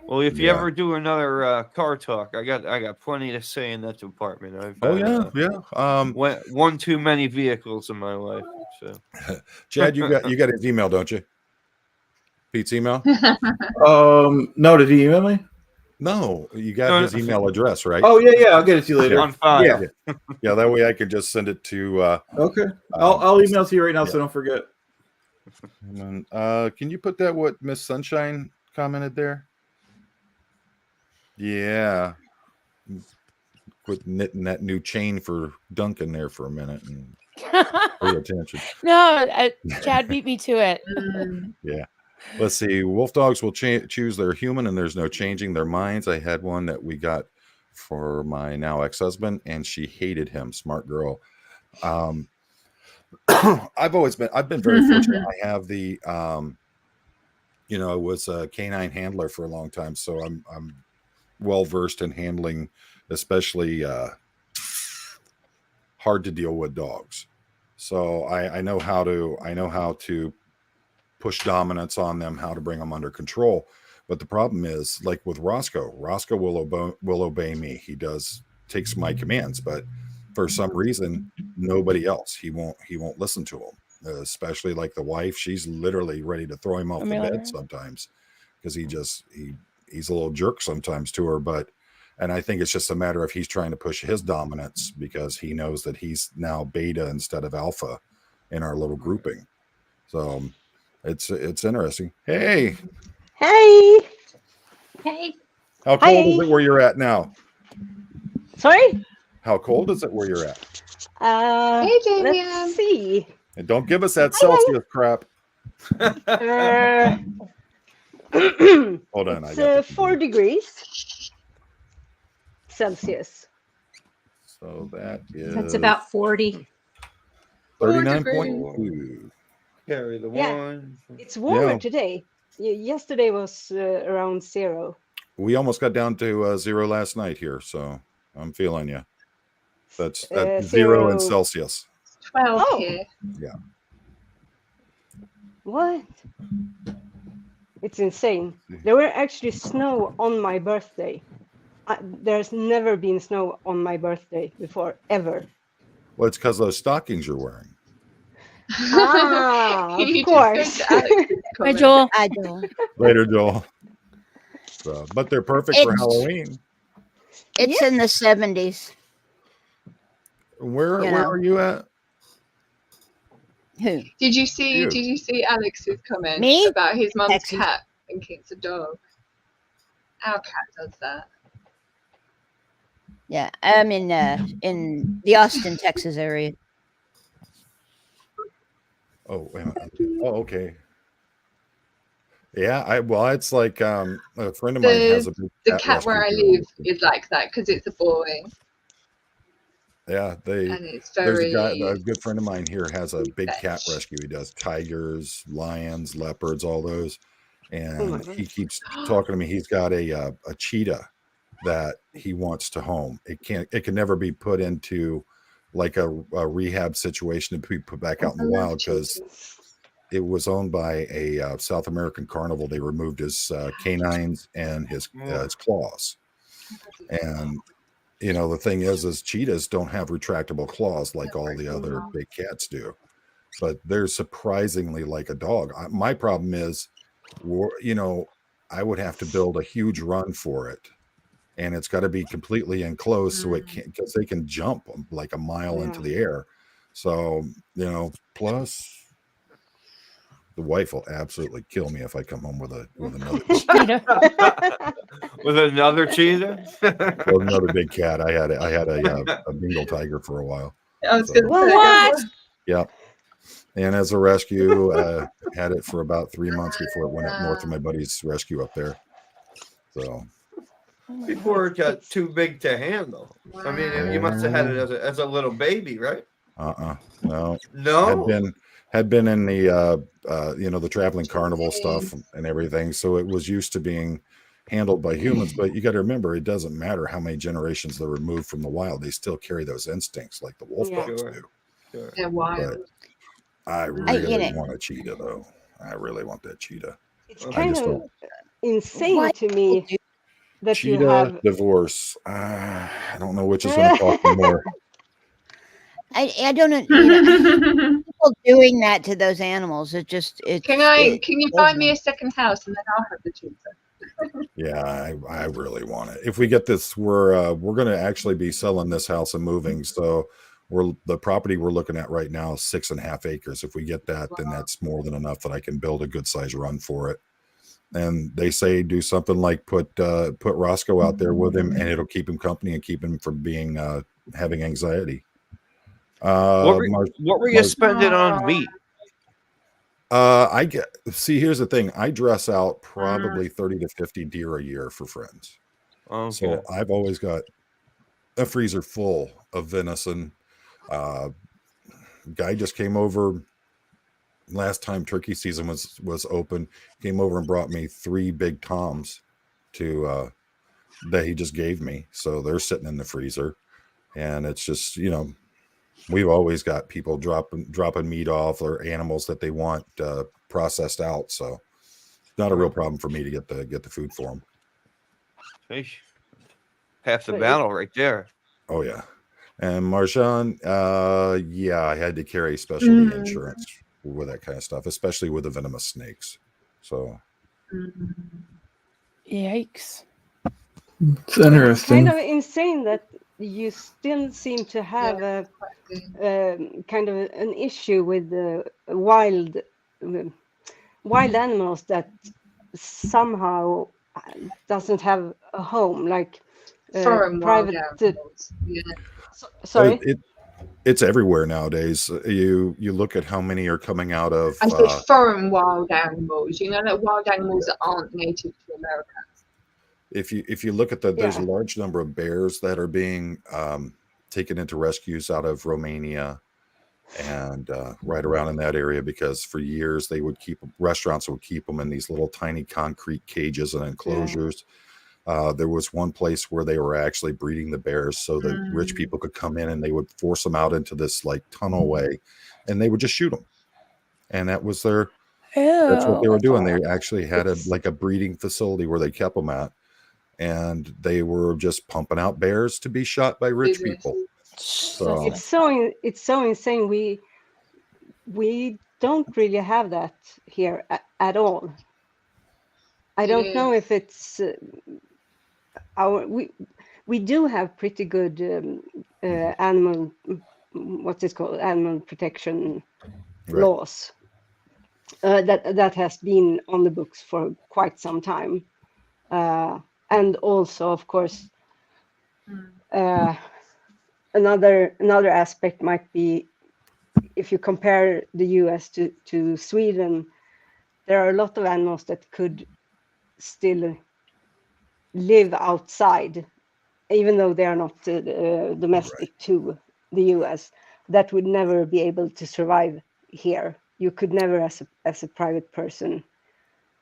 Well, if you ever do another Car Talk, I got plenty to say in that department. One too many vehicles in my life. So, Chad, you got his email, don't you? Pete's email. No, did he email me? No, you got his email address, right? Oh yeah, I'll get it to you later. On file. Yeah. That way I can just send it to. Okay, I'll email to you right now, so don't forget. And then, can you put that what Miss Sunshine commented there? Yeah. Quit knitting that new chain for Duncan there for a minute and pay attention. No, Chad beat me to it. Yeah. Let's see. Wolf dogs will choose their human, and there's no changing their minds. I had one that we got for my now ex-husband, and she hated him. Smart girl. I've been very fortunate. I have the, I was a canine handler for a long time, so I'm well versed in handling, especially hard to deal with dogs. So I know how to push dominance on them, how to bring them under control. But the problem is, like with Roscoe will obey me. He takes my commands, but for some reason, nobody else. He won't listen to him. Especially like the wife, she's literally ready to throw him off the bed sometimes because he's a little jerk sometimes to her. And I think it's just a matter of he's trying to push his dominance because he knows that he's now beta instead of alpha in our little grouping. So it's interesting. Hey. How cold is it where you're at now? Sorry? How cold is it where you're at? Hey, Damien. Let's see. And don't give us that Celsius crap. Hold on. It's 4 degrees Celsius. So that's about 40. 39.2. Carry the one. It's warmer today. Yesterday was around 0. We almost got down to 0 last night here, so I'm feeling you. That's 0 in Celsius. 12 here. Yeah. What? It's insane. There were actually snow on my birthday. There's never been snow on my birthday before, ever. Well, it's because those stockings you're wearing. Of course. Hi, Joel. Hi, Joel. Later, Joel. So, but they're perfect for Halloween. It's in the 70s. Where are you at? Who? Did you see Alex's comment about his mum's cat thinking it's a dog? Our cat does that. Yeah, I'm in the Austin, Texas area. Oh, okay. Yeah, it's like a friend of mine has a big cat where I live is like that because it's a boy. Yeah, and it's very... There's a good friend of mine here has a big cat rescue. He does tigers, lions, leopards, all those. And he keeps talking to me. He's got a cheetah that he wants to home. It can never be put into like a rehab situation to be put back out in the wild because it was owned by a South American carnival. They removed his canines and his claws. And the thing is cheetahs don't have retractable claws like all the other big cats do, but they're surprisingly like a dog. My problem is, I would have to build a huge run for it, and it's got to be completely enclosed so it can't, because they can jump like a mile into the air. So, plus The wife will absolutely kill me if I come home with another with another cheetah. Or another big cat. I had a Bengal tiger for a while. I was going to say What? Yep. And as a rescue, had it for about 3 months before it went up north to my buddy's rescue up there. So before it got too big to handle. I mean, you must have had it as a little baby, right? No. No. Had been in the the traveling carnival stuff and everything, so it was used to being handled by humans. But you got to remember, it doesn't matter how many generations they're removed from the wild; they still carry those instincts like the wolf dogs do. Sure. They're wild. But I really want a cheetah, though. I really want that cheetah. It's kind of insane to me that cheetah you have divorce. I don't know which is going to cost me more. I don't know. People doing that to those animals. Can you find me a second house and then I'll have the cheetah? Yeah, I really want it. If we get this, we're going to actually be selling this house and moving. So the property we're looking at right now is 6.5 acres. If we get that, then that's more than enough that I can build a good size run for it. And they say do something like put Roscoe out there with him, and it'll keep him company and keep him from being having anxiety. What were you spending on meat? Here's the thing. I dress out probably 30 to 50 deer a year for friends. Okay. So I've always got a freezer full of venison. Guy just came over last time turkey season was open, came over and brought me 3 big toms that he just gave me. So they're sitting in the freezer, and it's just, we've always got people dropping meat off or animals that they want processed out. So it's not a real problem for me to get the food for them. Half the battle right there. Oh yeah. And Marjan, I had to carry specialty insurance with that kind of stuff, especially with the venomous snakes. So yikes. It's interesting. Kind of insane that you still seem to have a kind of an issue with the wild animals that somehow doesn't have a home, like private. Sorry. It's everywhere nowadays. You look at how many are coming out of. I said foreign wild animals. That wild animals that aren't native to America. If you look at there's a large number of bears that are being taken into rescues out of Romania and right around in that area, because for years restaurants would keep them in these little tiny concrete cages and enclosures. There was one place where they were actually breeding the bears so that rich people could come in, and they would force them out into this like tunnel way, and they would just shoot them. And that was that's what they were doing. They actually had a breeding facility where they kept them at, and they were just pumping out bears to be shot by rich people. So it's so insane. We don't really have that here at all. I don't know if it's we do have pretty good animal protection laws that has been on the books for quite some time, and also of course another aspect might be, if you compare the US to Sweden, there are a lot of animals that could still live outside, even though they are not domestic to the US, that would never be able to survive here. You could never, as a private person,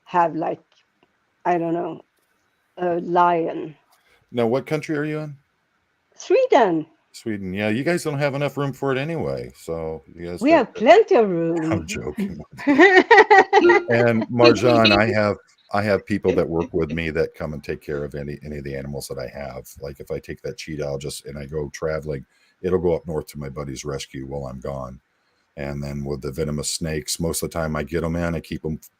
have like, I don't know, a lion. Now, what country are you in? Sweden. Yeah, you guys don't have enough room for it anyway. So you guys. We have plenty of room. I'm joking. And Marjan, I have people that work with me that come and take care of any of the animals that I have. Like if I take that cheetah, I go traveling, it'll go up north to my buddy's rescue while I'm gone. And then with the venomous snakes, most of the time I get them in,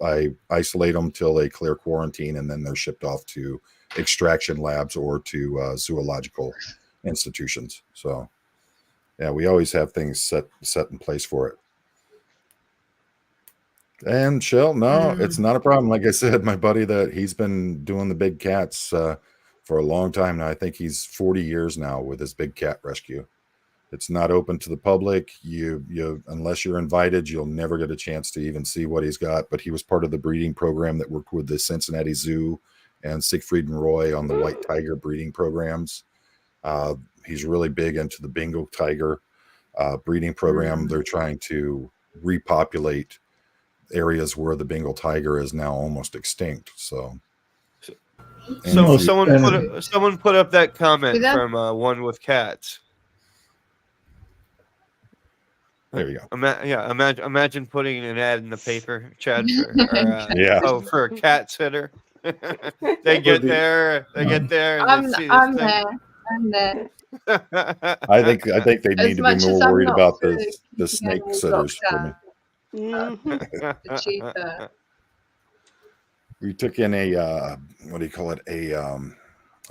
I isolate them till they clear quarantine, and then they're shipped off to extraction labs or to zoological institutions. So yeah, we always have things set in place for it. And Shell, no, it's not a problem. Like I said, my buddy he's been doing the big cats for a long time now. I think he's 40 years now with his big cat rescue. It's not open to the public. You unless you're invited, you'll never get a chance to even see what he's got. But he was part of the breeding program that worked with the Cincinnati Zoo and Siegfried and Roy on the white tiger breeding programs. He's really big into the Bengal tiger breeding program. They're trying to repopulate areas where the Bengal tiger is now almost extinct. So someone put up that comment from One with Cats. There you go. Imagine putting an ad in the paper, Chad, for a cat sitter. they get there. And I'm there. I think they need to be more worried about the snake sitters for me. We took in a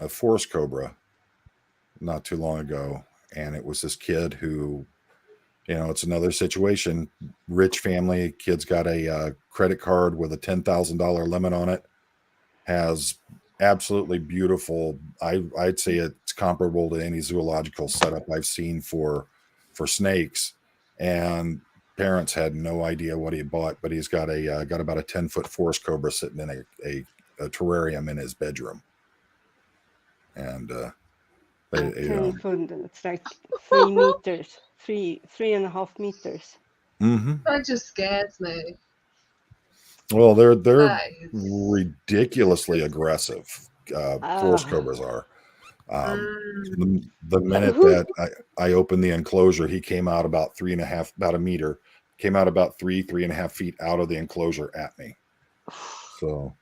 forest cobra not too long ago, and it was this kid who, it's another situation. Rich family, kid's got a credit card with a $10,000 limit on it, has absolutely beautiful. I'd say it's comparable to any zoological setup I've seen for snakes, and parents had no idea what he bought, but he's got about a 10-foot forest cobra sitting in a terrarium in his bedroom. And 10 foot, it's like 3 meters, 3.5 meters. That just scares me. Well, they're ridiculously aggressive. Forest cobras are. The minute that I opened the enclosure, he came out about a meter, came out about 3.5 feet out of the enclosure at me. So,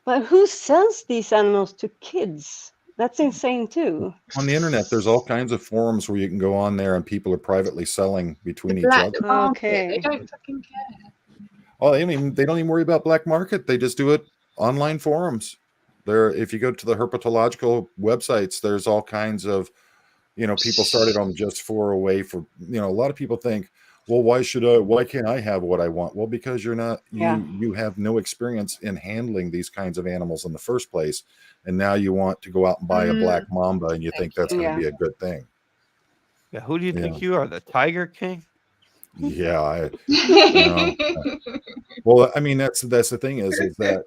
but who sells these animals to kids? That's insane too. On the internet, there's all kinds of forums where you can go on there and people are privately selling between each other. Okay. They don't fucking care. Oh, they don't even worry about black market. They just do it online forums. If you go to the herpetological websites, there's all kinds of, people started on just for a way for, a lot of people think, well, why can't I have what I want? Well, because you're not, you have no experience in handling these kinds of animals in the first place. And now you want to go out and buy a black mamba and you think that's going to be a good thing. Yeah. Who do you think you are? The Tiger King? Yeah. Well, I mean, that's the thing is that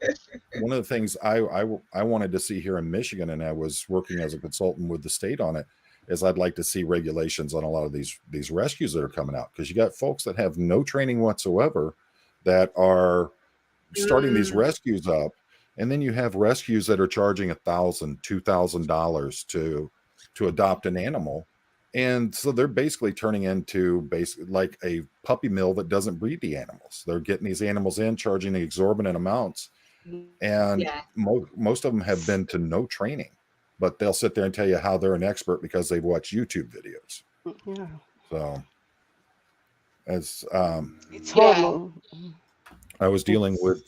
one of the things I wanted to see here in Michigan, and I was working as a consultant with the state on it, is I'd like to see regulations on a lot of these rescues that are coming out, because you got folks that have no training whatsoever that are starting these rescues up, and then you have rescues that are charging $1,000, $2,000 to adopt an animal. And so they're basically turning into like a puppy mill that doesn't breed the animals. They're getting these animals in, charging exorbitant amounts. And most of them have been to no training, but they'll sit there and tell you how they're an expert because they've watched YouTube videos. Yeah. So it's horrible. I was dealing with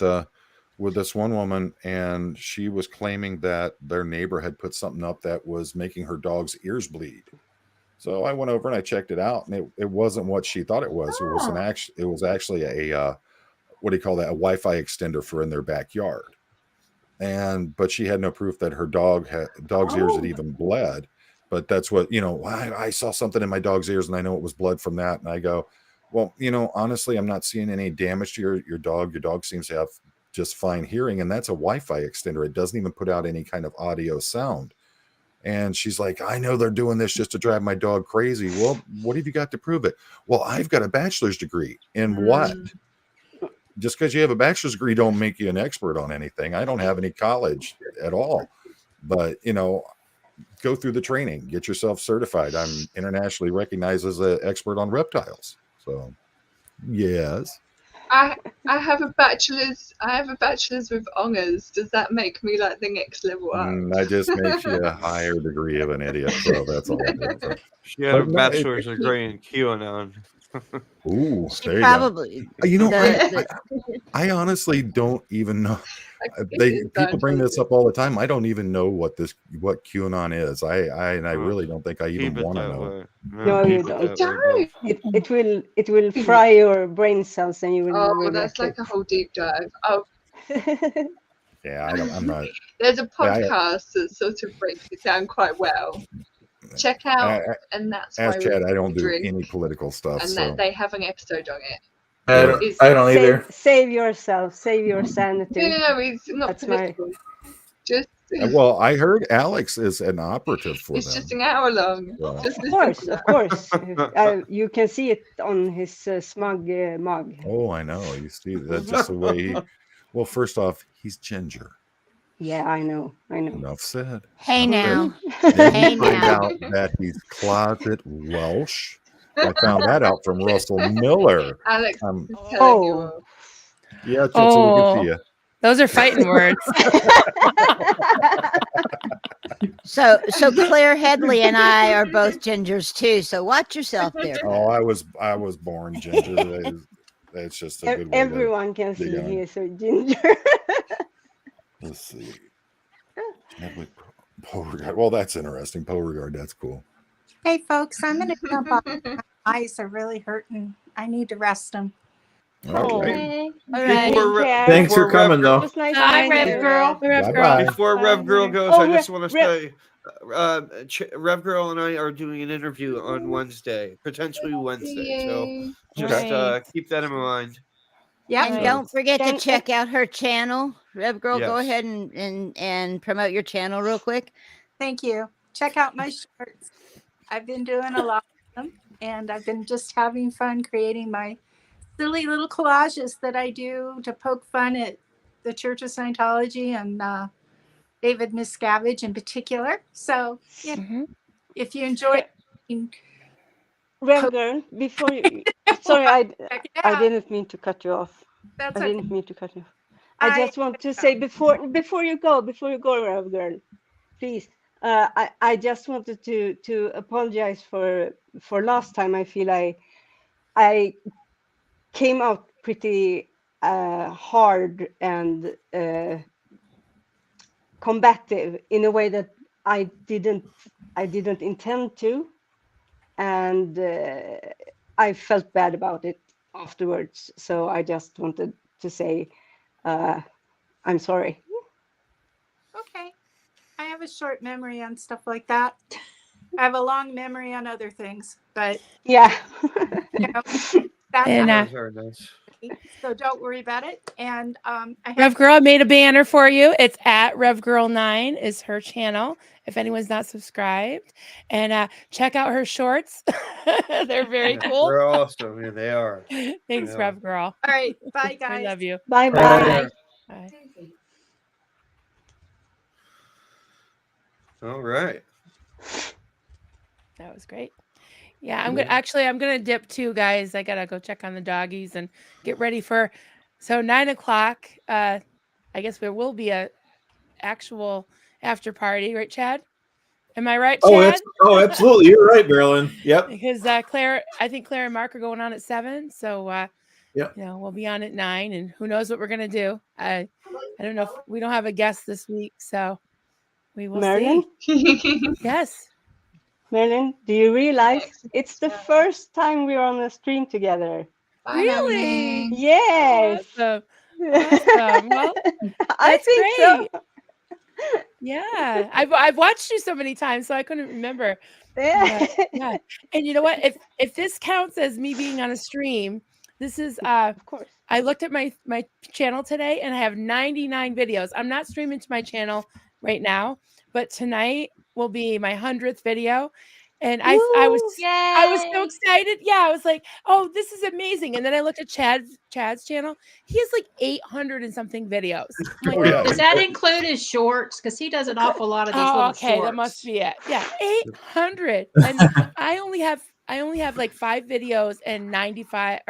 this one woman, and she was claiming that their neighbor had put something up that was making her dog's ears bleed. So I went over and I checked it out, and it wasn't what she thought it was. It was actually a what do you call that? A Wi-Fi extender for in their backyard. But she had no proof that her dog's ears had even bled. But that's what, I saw something in my dog's ears and I know it was blood from that. And I go, well, honestly, I'm not seeing any damage to your dog. Your dog seems to have just fine hearing, and that's a Wi-Fi extender. It doesn't even put out any kind of audio sound. And she's like, I know they're doing this just to drive my dog crazy. Well, what have you got to prove it? Well, I've got a bachelor's degree in what? Just because you have a bachelor's degree don't make you an expert on anything. I don't have any college at all, but go through the training, get yourself certified. I'm internationally recognized as an expert on reptiles. So yes. I have a bachelor's with honors. Does that make me like the next level up? That just makes you a higher degree of an idiot. So that's all. She had a bachelor's degree in QAnon. Ooh, She there probably. you go. the- I honestly don't even know. I could see it People bring this Scientology. up all the time. I don't even know what QAnon is. I really don't think I even Keep it want to that know. way. No, keep you it don't. that way, Buff. It will fry your brain cells and you will Oh, regret that's like it. a whole deep dive. Oh, Yeah, I'm not. there's a I, podcast that sort of breaks it down quite well. Check out, and that's as why Chad, we're I don't do wondering, any political stuff. and So that they have an episode on it. I don't either. Save yourself. Save your sanity. No, it's not That's my. political. Just well, I heard Alex is an operative for it's them. just an hour long. Yeah. Just Of course. You can see it on his smug mug. Oh, I know. You see that just the way he. Well, first off, he's ginger. Yeah, I know. Enough said. Hey now. Then Hey you find now. out that he's closet Welsh. I found that out from Russell Miller. Alex is telling you all. Yeah, Chad, so we can see you. Those are fighting words. So Claire Headley and I are both gingers too. So watch yourself there. Oh, I was born ginger. That's just a good way. Everyone can see he is a ginger. Let's see. Beauregard. Well, that's interesting. Beauregard, that's cool. Hey, folks, I'm going to jump off. My eyes are really hurting. I need to rest them. Okay. All right. Thanks for coming, though. It was nice Hi, meeting Rev you. Girl. Bye-bye. Before Rev Girl goes, Oh, I just want to Rev- say, Rev Girl and I are doing an interview on Wednesday, potentially Wednesday. So just keep that in mind. Yeah. And don't forget to check out her channel. Rev Girl, go Yes. ahead and promote your channel real quick. Thank you. Check out my shorts. I've been doing a lot of them, and I've been just having fun creating my silly little collages that I do to poke fun at the Church of Scientology and David Miscavige in particular. So, if you enjoy Rev Girl, before you, sorry, I didn't mean to cut you off. That's I didn't mean to cut you off. I just want to say before you go, Rev Girl, please. I just wanted to apologize for last time. I feel I came out pretty hard and combative in a way that I didn't intend to, and I felt bad about it afterwards. So I just wanted to say I'm sorry. Okay. I have a short memory on stuff like that. I have a long memory on other things, but yeah. You know, And very nice. So don't worry about it. And I have Rev Girl made a banner for you. It's at Rev Girl 9 is her channel. If anyone's not subscribed, and check out her shorts. They're very cool. They're awesome. Yeah, they are. Thanks, Yeah. Rev Girl. All right. Bye, guys. I love you. Bye. Bye. All right. That was great. Yeah, I'm gonna dip too, guys. I gotta go check on the doggies and get ready for 9:00. I guess there will be a actual after party, right, Chad? Am I right, Chad? Absolutely. You're right, Marilyn. Yep. Because Claire and Mark are going on at 7, so yep. We'll be on at 9, and who knows what we're gonna do. I don't know if we don't have a guest this week, so we will see. Yes. Marilyn, do you realize it's the first time we're on a stream together? Really? Yes. Awesome. Well, I think great. So. Yeah, I've watched you so many times, so I couldn't remember. Yeah. And you know what? If this counts as me being on a stream, this is of course. I looked at my channel today, and I have 99 videos. I'm not streaming to my channel right now, but tonight will be my 100th video. And I was so excited. Yeah, I was like, oh, this is amazing. And then I looked at Chad's channel. He has like 800 and something videos. I'm like, Does that include his shorts? Because he does an awful lot of these little okay, shorts. that must be it. Yeah, 800. And I only have like 5 videos and 95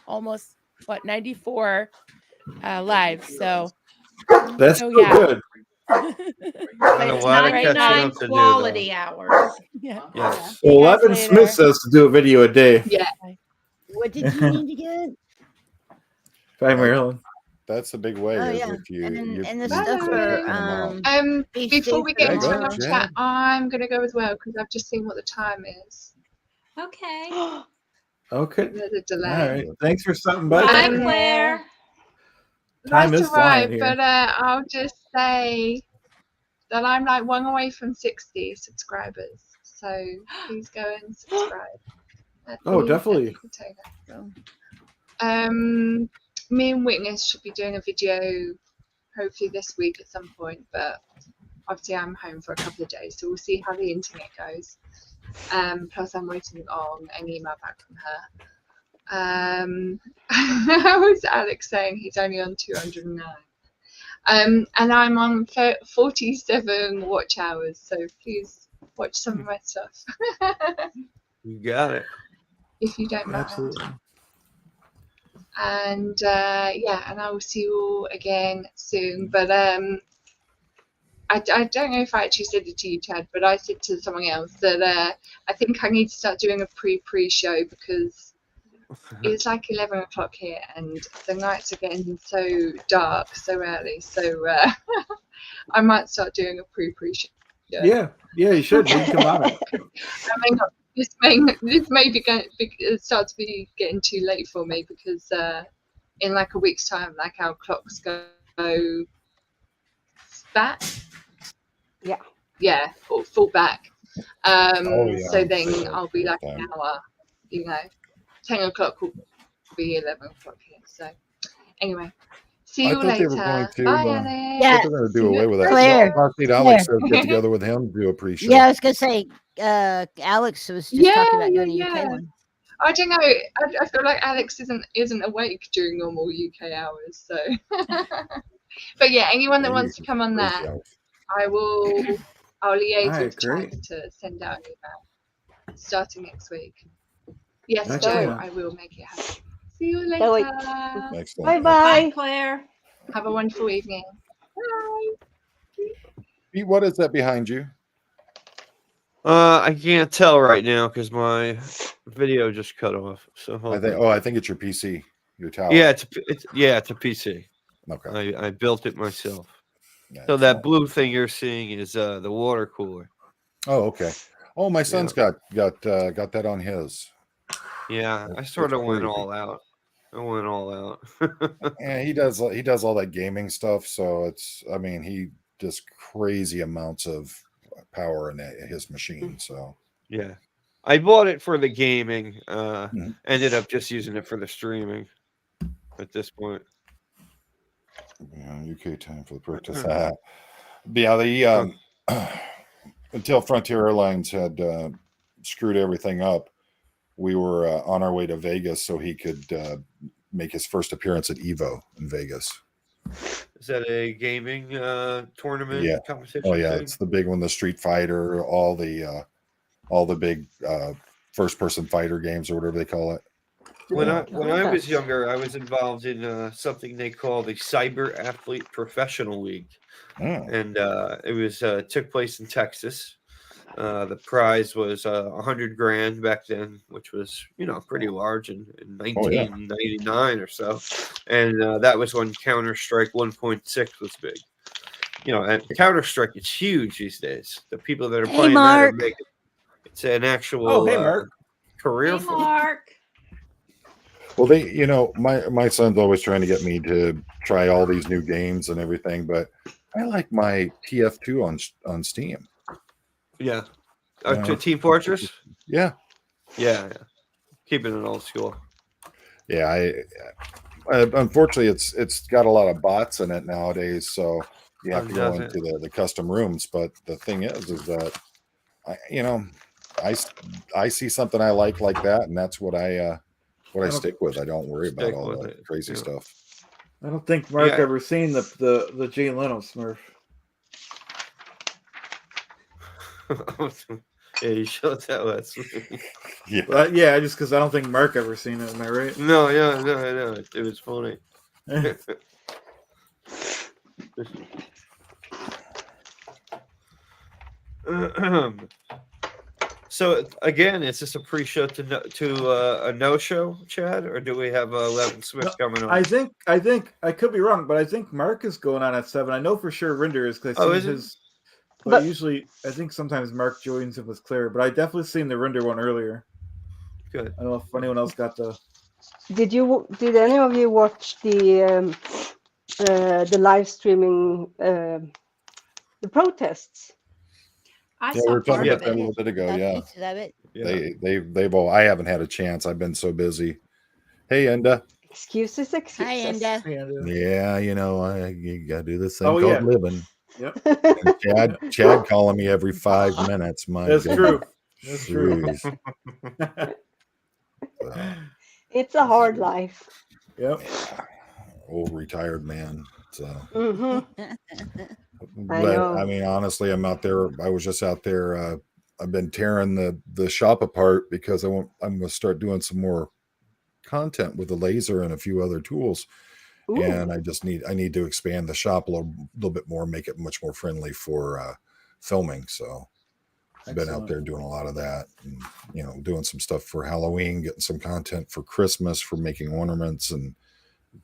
almost 94 lives. So that's good. a It's lot of catching 99 up to do, quality though. hours. Yeah. Yes. See you Well, guys Evan later. Smith says to do a video a day. Yeah. What did you need to get? Bye, Marilyn. That's a big way. Oh Is yeah, if you, and then you, and the you stuff put for them out. beef Before stew we for get Yeah, into go the tomorrow. ahead, live Jen. chat, I'm gonna go as well because I've just seen what the time is. Okay. Okay. There's a All delay. right. Thanks for stopping by. Bye, Um, Claire. Time That's is flying alright, here. but I'll just say that I'm like one away from 60 subscribers. So please go and subscribe. Oh, definitely. Me and Witness should be doing a video hopefully this week at some point, but obviously I'm home for a couple of days, so we'll see how the internet goes. Plus I'm waiting on an email back from her. How was Alex saying he's only on 209? And I'm on 47 watch hours, so please watch some of my stuff. You got it. If you don't mind. Absolutely. And yeah, and I will see you all again soon. But I don't know if I actually said it to you, Chad, but I said to someone else that I think I need to start doing a pre-show because it's like 11 o'clock here and the nights are getting so dark so early. So I might start doing a pre-show. Yeah, you should. We can come on it. I may not. This may be start to be getting too late for me because in like a week's time, like our clocks go back. Yeah, full back. So then I'll be like an hour. 10 o'clock will be 11 o'clock here. So anyway, see you later. Bye, Alex. I thought they were going to do away with that. Claire. Alex said get together with him, do a pre-show. Yeah, I was gonna say, Alex was just talking about doing a UK one. I don't know. I feel like Alex isn't awake during normal UK hours. So, but yeah, anyone that wants to come on that, I'll liaise with Chad to send out an email starting next week. Yes, Joe, I will make it happen. See you later. Bye. Bye, Claire. Have a wonderful evening. Bye. Pete, what is that behind you? I can't tell right now because my video just cut off. So I think it's your PC, your tower. Yeah, it's a PC. Okay. I built it myself. Yeah, so that blue thing you're seeing is the water cooler. Oh, okay. Oh, my son's got that on his. Yeah, I sort of went all out. I went all out. Yeah, he does all that gaming stuff. So he does crazy amounts of power in his machine. So yeah, I bought it for the gaming. Ended up just using it for the streaming at this point. Yeah, UK time for the purchase. Yeah, until Frontier Airlines had screwed everything up, we were on our way to Vegas so he could make his first appearance at Evo in Vegas. Is that a gaming tournament competition? Oh yeah, thing? it's the big one, the Street Fighter, all the big first-person fighter games or whatever they call it. When I was younger, I was involved in something they call the Cyber Athlete Professional League, and it was took place in Texas. The prize was $100,000 back then, which was pretty large in 1999 or so, and that was when Counter-Strike 1.6 was big. And Counter-Strike is huge these days. The people that are playing that are making it's an actual career. Hey, Mark. Well, my son's always trying to get me to try all these new games and everything, but I like my TF2 on Steam. Yeah. Team Fortress? Yeah. Keeping it old school. Yeah, unfortunately it's got a lot of bots in it nowadays, so you have to go into the custom rooms. But the thing is that I see something I like that, and that's what I stick with. I don't worry about all the crazy stuff. I don't think Mark ever seen the Jay Leno Smurf. Yeah, you showed that last week. Yeah, just because I don't think Mark ever seen it. Am I right? No, it was funny. So again, is this a pre-show to a no-show, Chad, or do we have Levin Smith coming on? I think I could be wrong, but I think Mark is going on at 7. I know for sure Rinder is because I've seen his. But usually, I think sometimes Mark joins him with Claire, but I definitely seen the Rinder one earlier. Good. I don't know if anyone else got the. Did any of you watch the live streaming the protests? I Yeah, saw we were talking part about of that a it. little bit ago. Yeah, Pieces of it. they've all. I haven't had a chance. I've been so busy. Hey, Enda. Excuses. Hi, Enda. Yeah, you gotta do this thing Oh, called yeah. living. Yep. And Chad calling me every 5 minutes. My That's goodness. true. That's true. It's a hard life. Yep. Yeah. Old retired man. So. I But know. I mean, honestly, I'm out there. I was just out there. I've been tearing the shop apart because I'm going to start doing some more content with the laser and a few other tools. Ooh. And I need to expand the shop a little bit more, make it much more friendly for filming. So I've been out there doing a lot of that, and, doing some stuff for Halloween, getting some content for Christmas, for making ornaments and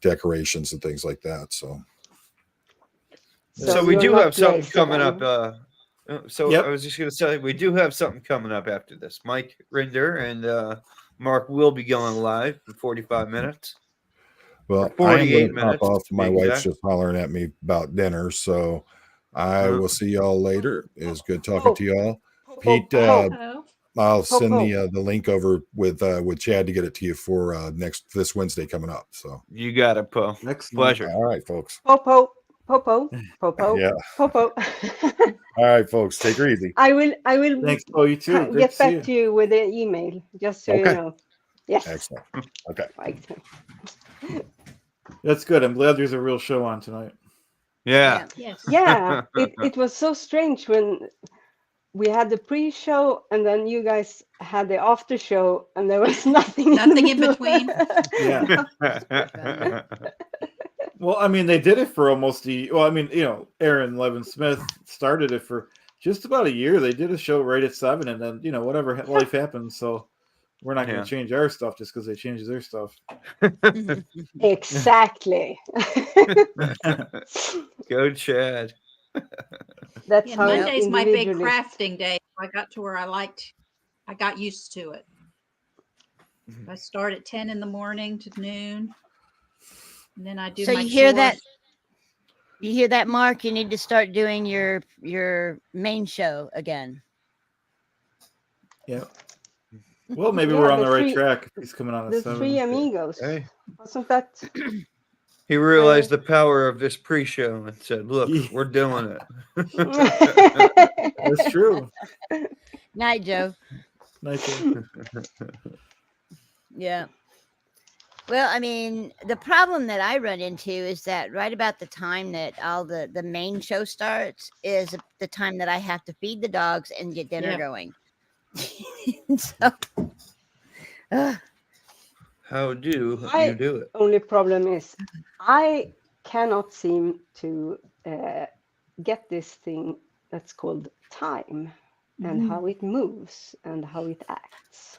decorations and things like that. So we do have something coming up. I Yep. was just going to say, we do have something coming up after this. Mike Rinder and Mark will be going live in 45 minutes. Well, 48 I am going to pop off. My wife's just hollering at me about dinner, so I will see y'all later. It was good talking to y'all. Pete, I'll send the link over with Chad to get it to you for this Wednesday coming up. So you got it, Po. Pleasure. All right, folks. Popo. Yeah. Popo. All right, folks. Take her easy. I will. Thanks. Oh, you too. Great Get to see back to you with an email, just so you know. Yes. Excellent. Okay. That's good. I'm glad there's a real show on tonight. Yeah. Yes. Yeah. It was so strange when we had the pre-show and then you guys had the after show and there was nothing in between. Yeah. Well, I mean, they did it for almost Aaron Levin Smith started it for just about a year. They did a show right at 7, and then, whatever life happens. So we're not going to change our stuff just because they changed their stuff. Exactly. Go, Chad. That's how Monday's my big crafting day. I got to where I got used to it. I start at 10 in the morning to noon. And then I do my you hear chores. that? You hear that, Mark? You need to start doing your main show again. Yeah. Well, maybe we're on the right track. He's coming on at 7. The Three Amigos. Hey. Wasn't that? He realized the power of this pre-show and said, "Look, we're doing it." That's true. Night, Joe. Night, Joe. Yeah. Well, I mean, the problem that I run into is that right about the time that all the main show starts is the time that I have to feed the dogs and get dinner going. How do you do it? Only problem is I cannot seem to get this thing that's called time and how it moves and how it acts.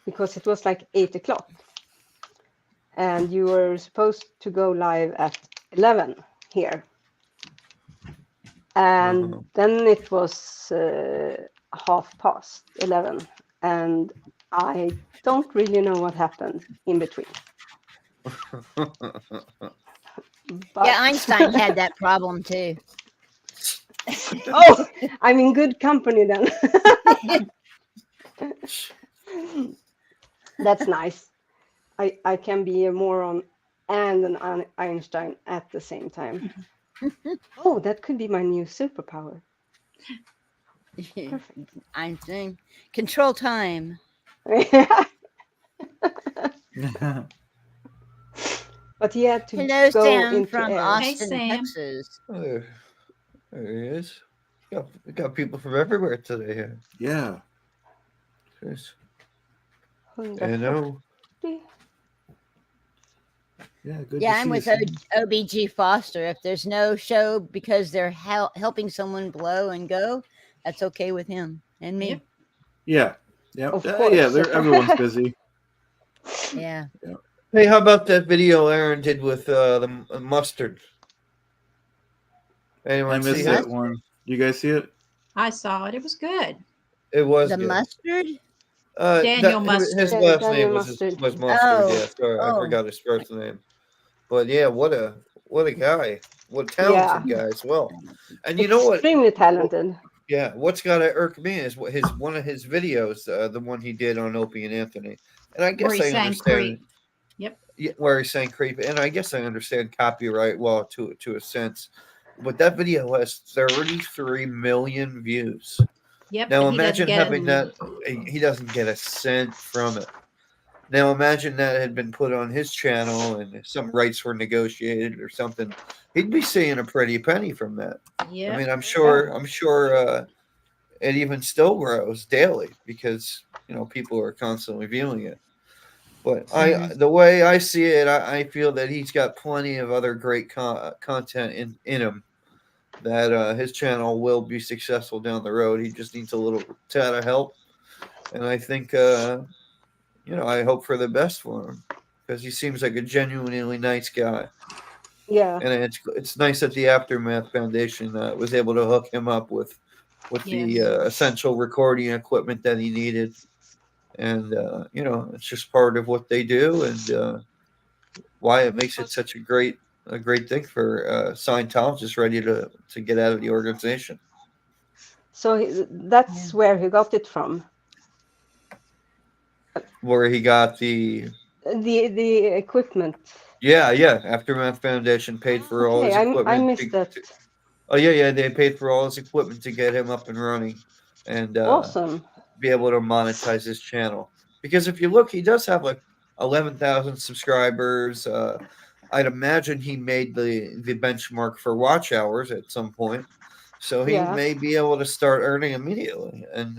Because it was like 8 o'clock and you were supposed to go live at 11 here. And then it was 11:30 and I don't really know what happened in between. Yeah, Einstein had that problem too. Oh, I'm in good company then. That's nice. I can be a moron and an Einstein at the same time. Oh, that could be my new superpower. Perfect. Einstein. Control time. But he had to Hello, go Sam into from air. Austin, Sam. Texas. Oh, there he is. We got people from everywhere today here. Yeah. Jeez. 140. Yeah, good. Yeah, I'm with OBG Foster. If there's no show because they're helping someone blow and go, that's okay with him and me. Yep. Yeah. Yeah. Of course. Yeah. Everyone's busy. Yeah. Hey, how about that video Aaron did with the mustard? Anyone I missed see that it? one. You guys see it? I saw it. It was good. It was the good. mustard. Daniel Mustard. His last Daniel name was Mustard. Mustard. Oh, Yeah, sorry, I forgot his first name. But yeah, what a guy! What a talented guy as well. And you know what? Extremely talented. Yeah, what's got to irk me is what one of his videos, the one he did on Opie and Anthony, and I guess Where he I sang understand. Creep. Yep. Yeah, where he sang "Creep," and I guess I understand copyright law to a sense, but that video has 33 million views. Yep. Now he imagine doesn't get having that. He doesn't get a cent from it. Now imagine that had been put on his channel and some rights were negotiated or something. He'd be seeing a pretty penny from that. Yeah. I mean, I'm sure it even still grows daily because people are constantly viewing it. But the way I see it, I feel that he's got plenty of other great content in him. That his channel will be successful down the road. He just needs a little tad of help, and I think I hope for the best for him because he seems like a genuinely nice guy. Yeah, and it's nice that the Aftermath Foundation was able to hook him up with the essential recording equipment that he needed, and it's just part of what they do, and why it makes it such a great thing for Scientologists ready to get out of the organization. So that's where he got it from. Where he got the equipment. Yeah. Aftermath Foundation paid for all his equipment. I missed that. Oh yeah, they paid for all his equipment to get him up and running, and awesome. Be able to monetize his channel. Because if you look, he does have like 11,000 subscribers. I'd imagine he made the benchmark for watch hours at some point, so he may be able to start earning immediately. And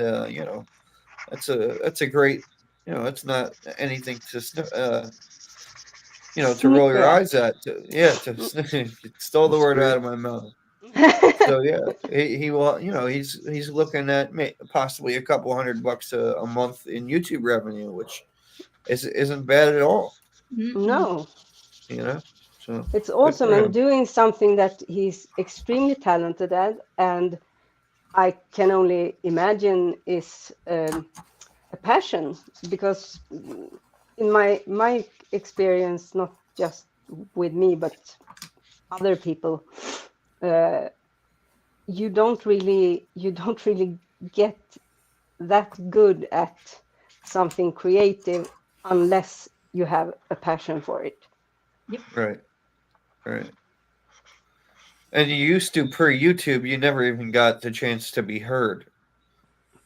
that's a great, it's not anything to to roll your eyes at. Stole the word out of my mouth. So yeah, he will. He's looking at possibly a couple $100 a month in YouTube revenue, which isn't bad at all. No. So it's awesome and doing something that he's extremely talented at, and I can only imagine is a passion, because in my experience, not just with me but other people, you don't really get that good at something creative unless you have a passion for it. Right. And you used to, pre-YouTube, you never even got the chance to be heard.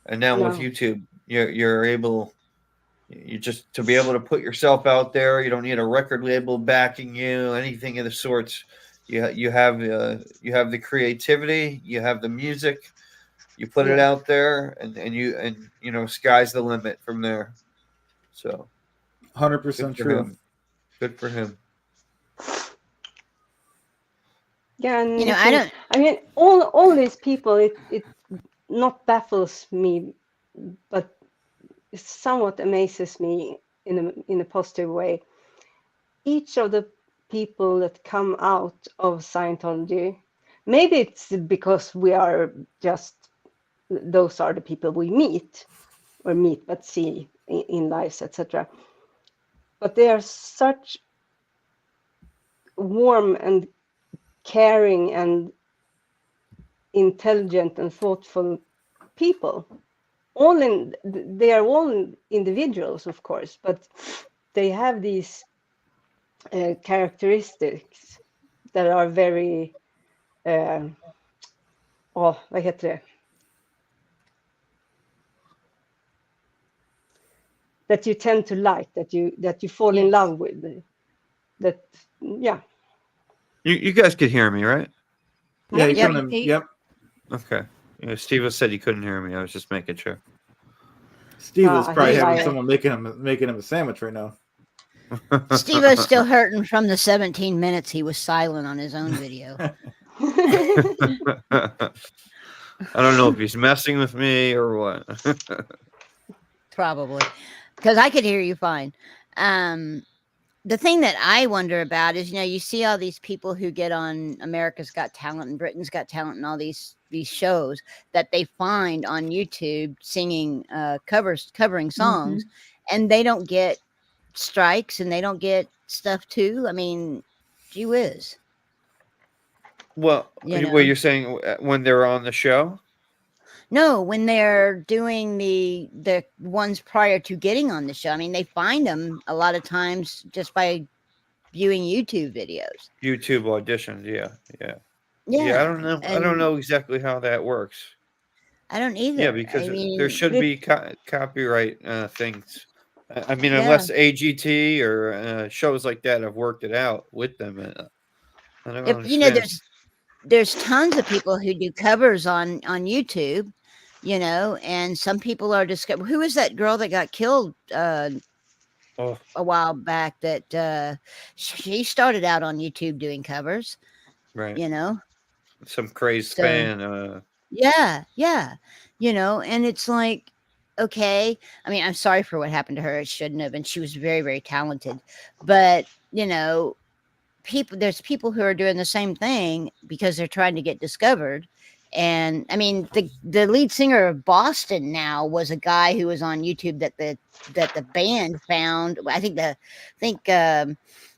And now with YouTube, you're able, just to be able to put yourself out there. You don't need a record label backing you, anything of the sorts. You have the creativity, you have the music, you put it out there, and sky's the limit from there. So 100% true. Good for him. Yeah, and I mean, all these people, it not baffles me, but it somewhat amazes me in a positive way. Each of the people that come out of Scientology, maybe it's because we are just, those are the people we meet but see in lives, etc. But they are such warm and caring and intelligent and thoughtful people. They are all individuals, of course, but they have these characteristics that are very vad heter det? That you tend to like, that you fall in love with. That You guys could hear me, right? Yeah, you can. Yep. Okay. Yeah, Steve said he couldn't hear me. I was just making sure. Steve was probably having someone making him a sandwich right now. Steve-O's still hurting from the 17 minutes he was silent on his own video. I don't know if he's messing with me or what. Probably, because I could hear you fine. The thing that I wonder about is, you see all these people who get on America's Got Talent and Britain's Got Talent and all these shows that they find on YouTube singing covering songs, and they don't get strikes and they don't get stuff too. I mean, gee whiz. Well, what you're saying when they're on the show? No, when they're doing the ones prior to getting on the show. I mean, they find them a lot of times just by viewing YouTube videos. YouTube auditions, yeah. Yeah, I don't know. I don't know exactly how that works. I don't either. Yeah, because there should be copyright things. I mean, unless AGT or shows like that have worked it out with them. I don't understand. There's tons of people who do covers on YouTube, and some people are discovered. Who is that girl that got killed a while back? That she started out on YouTube doing covers, right? Some crazed fan. Yeah, and it's like, okay. I mean, I'm sorry for what happened to her. It shouldn't have, and she was very, very talented, but there's people who are doing the same thing because they're trying to get discovered. And I mean, the lead singer of Boston now was a guy who was on YouTube that the band found. I think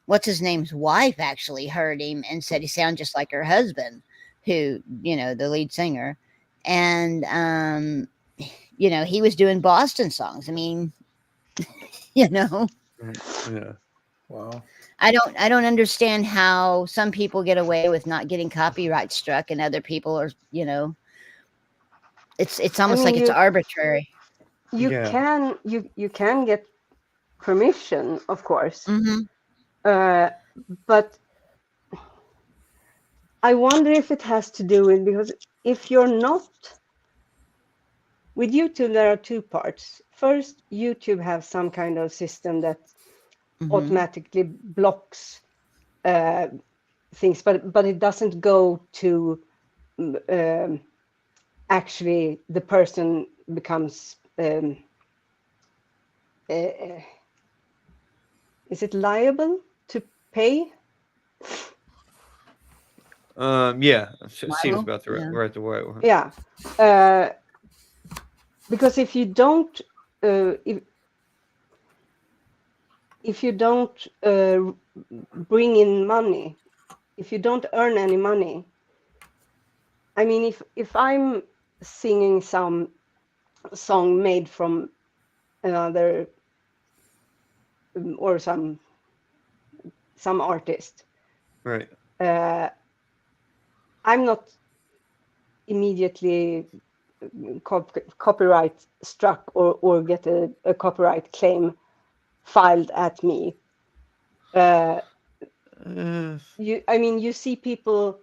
what's his name's wife actually heard him and said he sounded just like her husband, who, the lead singer. And he was doing Boston songs. I mean, Yeah. Wow. I don't understand how some people get away with not getting copyright struck and other people are, it's almost like it's arbitrary. You can get permission, of course. But I wonder if it has to do with, because if you're not with YouTube, there are two parts. First, YouTube have some kind of system that automatically blocks things, but it doesn't go to actually the person becomes is it liable to pay? Yeah, it seems about the right the way. Yeah, because if you don't if you don't bring in money, if you don't earn any money, I mean, if I'm singing some song made from another or some artist, right? I'm not immediately copyright struck or get a copyright claim filed at me. You see people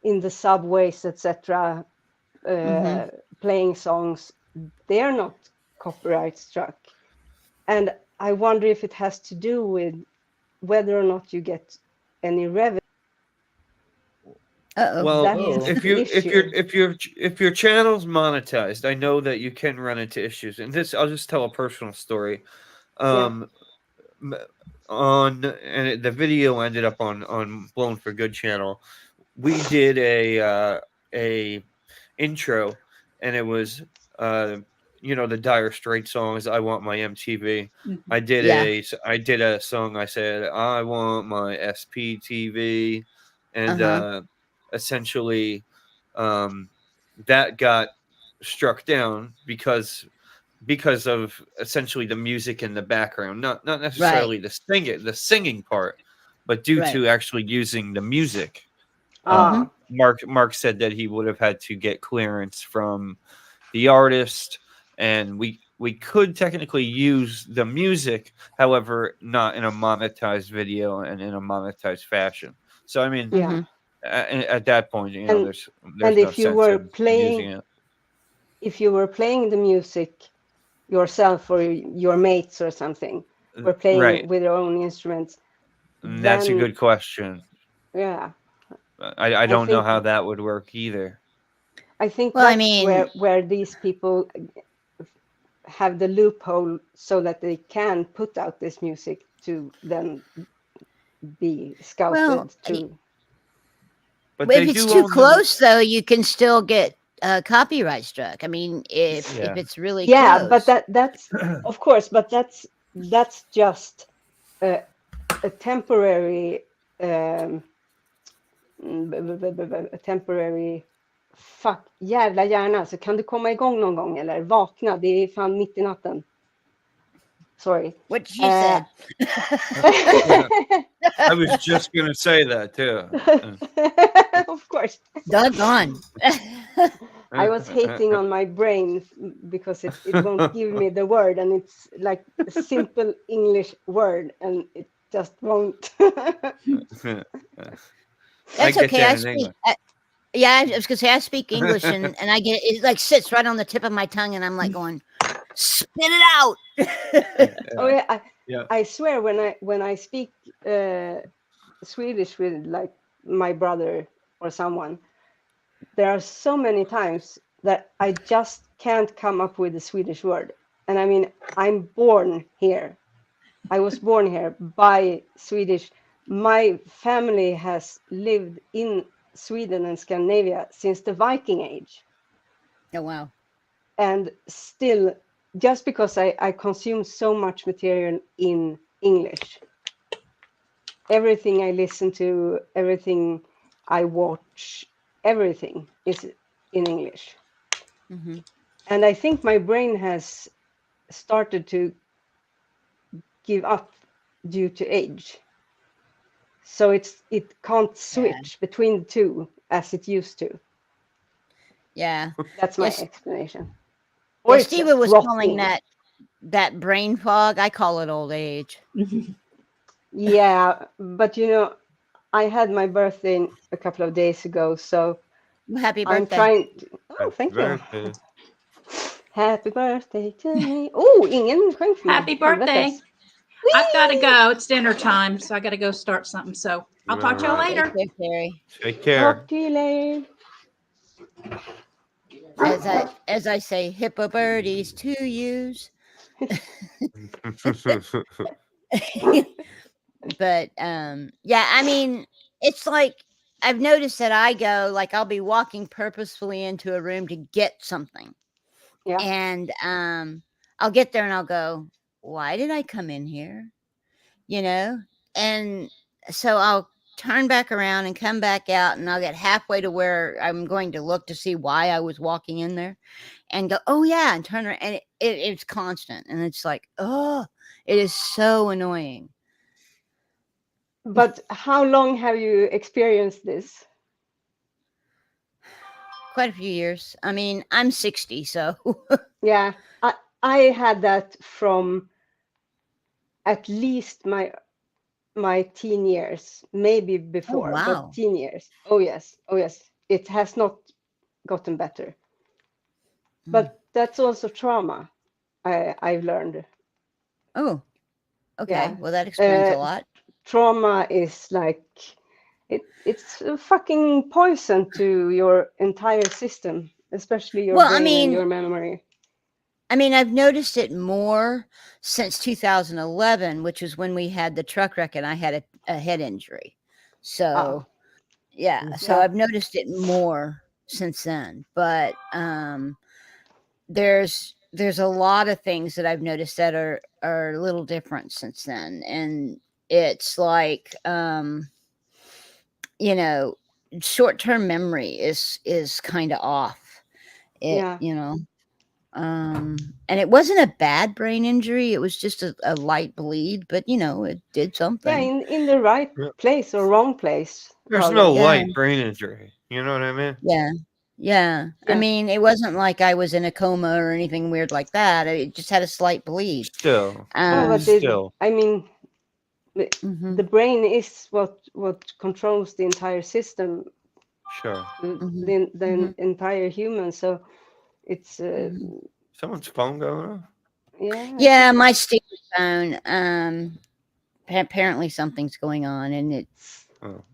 in the subways, etc., playing songs. They are not copyright struck, and I wonder if it has to do with whether or not you get any revenue. Well, if your channel's monetized, I know that you can run into issues. And I'll just tell a personal story. The video ended up on Blown for Good channel. We did a intro, and it was the Dire Straits songs. I want my MTV. I did a song. I said I want my SPTV, and essentially that got struck down because of essentially the music in the background, not necessarily the singing part, but due to actually using the music. Mark said that he would have had to get clearance from the artist, and we could technically use the music, however, not in a monetized video and in a monetized fashion. So I mean, at that point, there's and no if you were playing, if you were playing the music yourself or your mates or something, were playing Right. with their own instruments. And that's a good question. Yeah. I don't know how that would work either. I think where these people have the loophole so that they can put out this music to then be scouted to. But if it's too close, though, you can still get copyright struck. I mean, if it's really close. But that's of course, but that's just a temporary fuck, jävla hjärna, så kan du komma igång någon gång eller vakna, det är fan mitt i natten. Sorry. What she said. I was just going to say that too. Of course. Doggone. I was hating on my brain because it won't give me the word, and it's like a simple English word and it just won't. That's okay. I speak. I was gonna say I speak English, and I get it like sits right on the tip of my tongue, and I'm like going, spit it out. I swear when I speak Swedish with like my brother or someone, there are so many times that I just can't come up with a Swedish word. And I mean, I'm born here. I was born here by Swedish. My family has lived in Sweden and Scandinavia since the Viking age. Oh, wow. And still, just because I consume so much material in English, everything I listen to, everything I watch, everything is in English. Mm-hmm. And I think my brain has started to give up due to age. So it can't switch between the two as it used to. Yeah. That's my explanation. Or Steve was calling that brain fog. I call it old age. Yeah, but you know, I had my birthday a couple of days ago, so happy birthday. I'm trying to, thank you. Happy birthday to me. Oh, ingen sjöng för mig. Happy birthday. I've got to go. It's dinner time, so I got to go start something. So I'll talk to y'all later. Take care. Talk to you later. As I say, hippo birdies to use. But yeah, I mean, it's like I've noticed that I go like I'll be walking purposefully into a room to get something. Yeah. And I'll get there and I'll go, why did I come in here? You know? And so I'll turn back around and come back out, and I'll get halfway to where I'm going to look to see why I was walking in there and go, oh yeah, and turn around, and it's constant. And it's like, oh, it is so annoying. But how long have you experienced this? Quite a few years. I mean, I'm 60, so. Yeah, I had that from at least my teen years, maybe before, but teen years. Oh yes, it has not gotten better. But that's also trauma. I've learned. Oh, okay. Yeah. Well, that explains a lot. Trauma is like it's a fucking poison to your entire system, especially your brain and your memory. I mean, I've noticed it more since 2011, which is when we had the truck wreck and I had a head injury. So, so I've noticed it more since then. But there's a lot of things that I've noticed that are a little different since then. And it's like, you know, short-term memory is kind of off. You know. And it wasn't a bad brain injury. It was just a light bleed, but you know, it did something. Yeah, in the right place or wrong place. There's no light brain injury. You know what I mean? Yeah. I mean, it wasn't like I was in a coma or anything weird like that. It just had a slight bleed. Still. I mean, the brain is what controls the entire system. Sure. The entire human. So it's someone's phone going on. Yeah, my stupid phone. Apparently something's going on, and it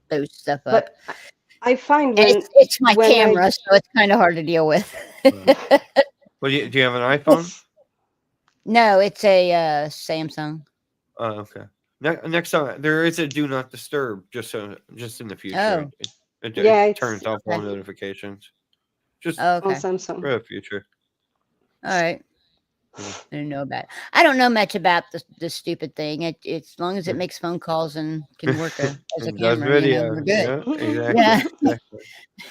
throws stuff up. But I find when it's my camera, so it's kind of hard to deal with. Well, do you have an iPhone? No, it's a Samsung. Oh, okay. Next time there is a do not disturb, just in the future. It turns off all notifications. Just on Samsung for the future. All right. I don't know about it. I don't know much about the stupid thing. As long as it makes phone calls and can work as a camera, video. we're good. Yeah, exactly.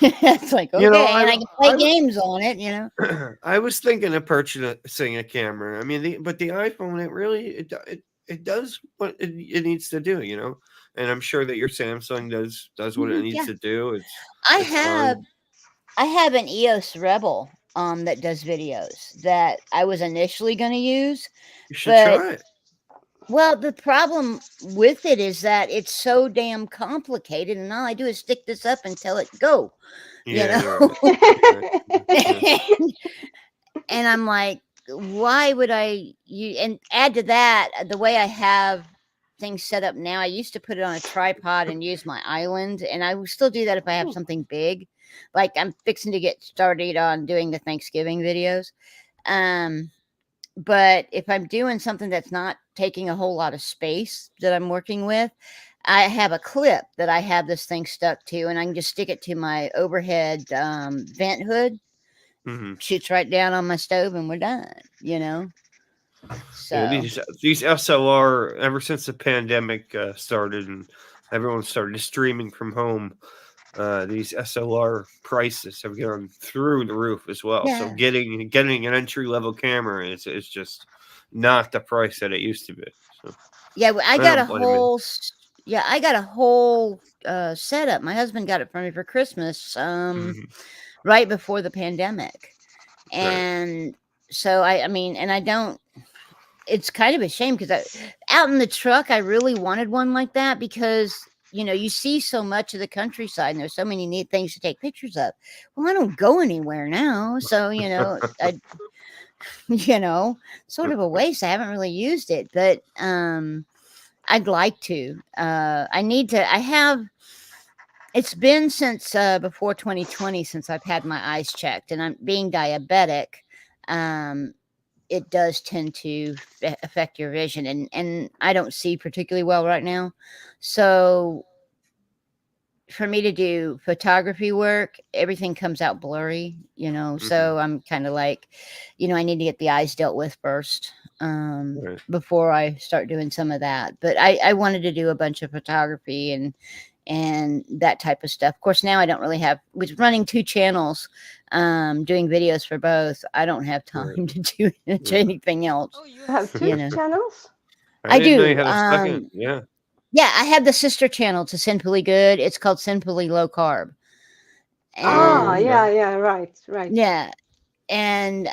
It's like, okay, and I can play games on it, I was thinking of purchasing a camera. I mean, but the iPhone, it does what it needs to do, and I'm sure that your Samsung does what it needs to do. I have an EOS Rebel that does videos that I was initially going to use. You should try it. Well, the problem with it is that it's so damn complicated, and all I do is stick this up and tell it go. Yeah. And I'm like, why would I and add to that the way I have things set up now? I used to put it on a tripod and use my island, and I will still do that if I have something big. Like I'm fixing to get started on doing the Thanksgiving videos. But if I'm doing something that's not taking a whole lot of space that I'm working with, I have a clip that I have this thing stuck to, and I can just stick it to my overhead vent hood. Shoots right down on my stove, and we're done. So these SLR, ever since the pandemic started and everyone started streaming from home, these SLR prices have gone through the roof as well. Yeah. So getting an entry level camera is just not the price that it used to be. So, I got a whole setup. My husband got it for me for Christmas right before the pandemic. And so I don't, it's kind of a shame because out in the truck, I really wanted one like that because you see so much of the countryside and there's so many neat things to take pictures of. Well, I don't go anywhere now. So, sort of a waste. I haven't really used it, but I'd like to. It's been since before 2020 since I've had my eyes checked, and I'm being diabetic. It does tend to affect your vision, and I don't see particularly well right now. So for me to do photography work, everything comes out blurry, so I'm kind of like, I need to get the eyes dealt with first before I start doing some of that. But I wanted to do a bunch of photography and that type of stuff. Of course, now I don't really with running 2 channels, doing videos for both, I don't have time to do anything else. Oh, you have 2 channels? I do. Yeah, I have the sister channel to Simply Good. It's called Simply Low Carb. Right. Yeah. And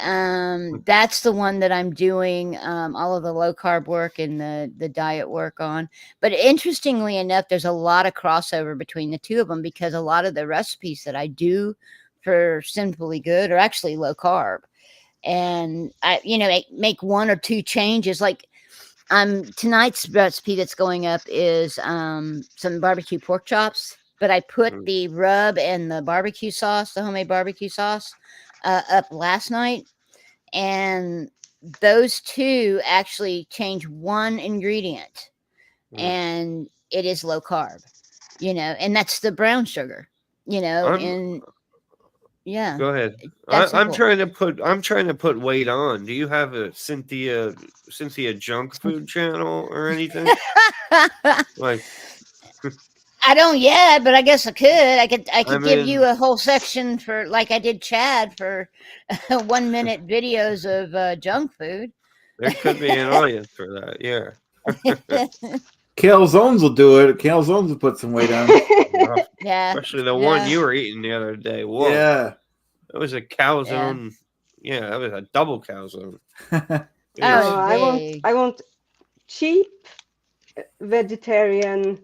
that's the one that I'm doing all of the low carb work and the diet work on. But interestingly enough, there's a lot of crossover between the two of them because a lot of the recipes that I do for Simply Good are actually low carb. And I make 1 or 2 changes. Like tonight's recipe that's going up is some barbecue pork chops, but I put the rub and the barbecue sauce, the homemade barbecue sauce, up last night, and those 2 actually change 1 ingredient, and it is low carb, and that's the brown sugar, and yeah. Go ahead. I'm trying to put weight on. Do you have a Cynthia junk food channel or anything? Like I don't yet, but I guess I could. I could give you a whole section for, like I did Chad, for 1 minute videos of junk food. There could be an audience for that, yeah. Calzones will do it. Calzones will put some weight on. Yeah. Especially the one you were eating the other day. Whoa. Yeah. It was a calzone. Yeah, that was a double calzone. I want cheap vegetarian,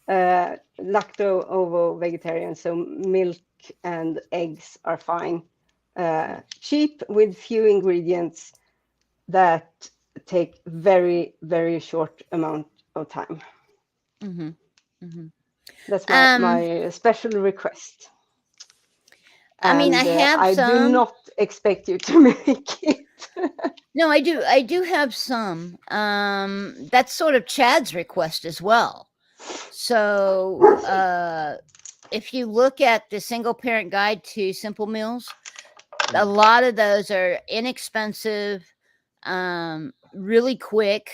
lacto-ovo vegetarian, so milk and eggs are fine. Cheap with few ingredients, that take very, very short amount of time. Mm-hmm. Mm-hmm. That's my special request. I mean, I have I some. do not expect you to make it. No, I do have some. That's sort of Chad's request as well. So if you look at the single parent guide to simple meals, a lot of those are inexpensive, really quick,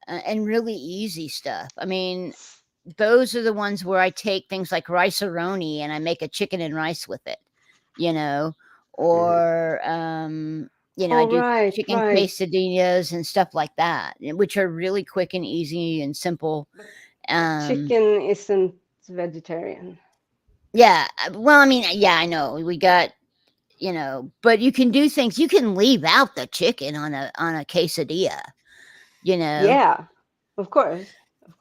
and really easy stuff. I mean, those are the ones where I take things like rice-a-roni and I make a chicken and rice with it, you know, or you know, I do chicken quesadillas and stuff like that, which are really quick and easy and simple. Chicken isn't vegetarian. Yeah, well, I mean, yeah, I know we got, you know, but you can do things. You can leave out the chicken on a quesadilla, you know. Yeah, of course.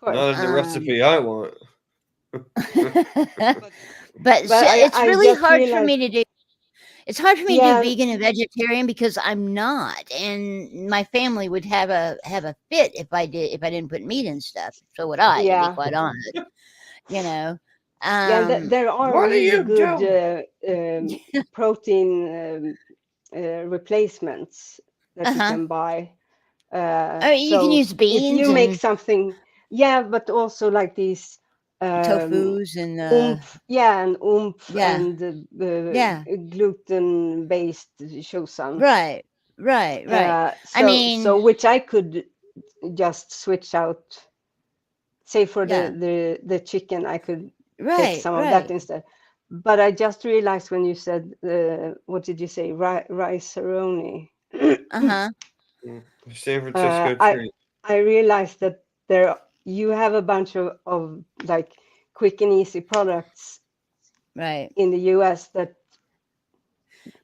Not in the recipe I want. but it's really hard for me to do. It's hard for me to do vegan and vegetarian because I'm not, and my family would have a fit if I didn't put meat and stuff. So would I, to be quite honest. You know. There are really good protein replacements that you can buy. You can use beans. If you make something, but also like these tofus and and gluten-based shosan. Right. So which I could just switch out. Say for the chicken, I could take some of that instead. But I just realized when you said, what did you say, rice-a-roni? San Francisco treat. I realized that you have a bunch of like quick and easy products, in the US that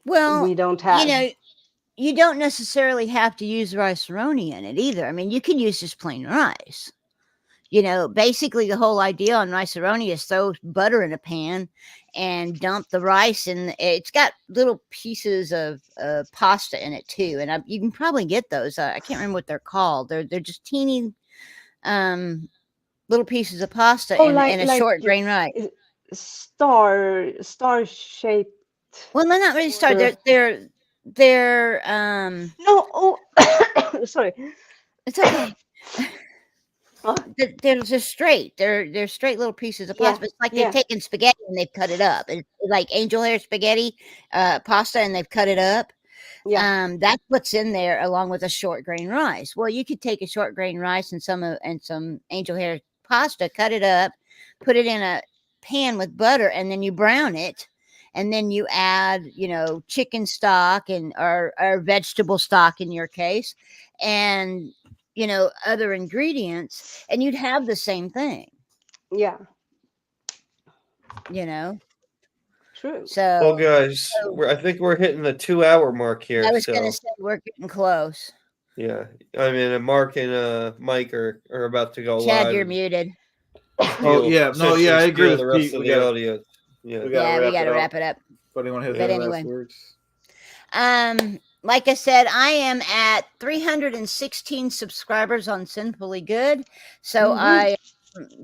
we don't have. You know, you don't necessarily have to use rice-a-roni in it either. I mean, you can use just plain rice. You know, basically the whole idea on rice-a-roni is throw butter in a pan and dump the rice in. It's got little pieces of pasta in it too, and you can probably get those. I can't remember what they're called. They're just teeny little pieces of pasta in a short grain rice. Star shaped. Well, they're not really star. They're no. Sorry, it's okay. They're just straight. They're straight little pieces of pasta. It's like they've taken spaghetti and they've cut it up. It's like angel hair spaghetti pasta, and they've cut it up. That's what's in there, along with a short grain rice. Well, you could take a short grain rice and some angel hair pasta, cut it up, put it in a pan with butter, and then you brown it, and then you add, you know, chicken stock or vegetable stock in your case, and you know, other ingredients, and you'd have the same thing. Yeah. You know? True. So, well, guys, I think we're hitting the 2-hour mark here. I was going to say we're getting close. Yeah. I mean, Mark and Mike are about to go Chad, live. you're muted. I agree with the rest Pete. of the audience. Yeah, we got to wrap it up. But anyone has any last words? Like I said, I am at 316 subscribers on Sinfully Good. So I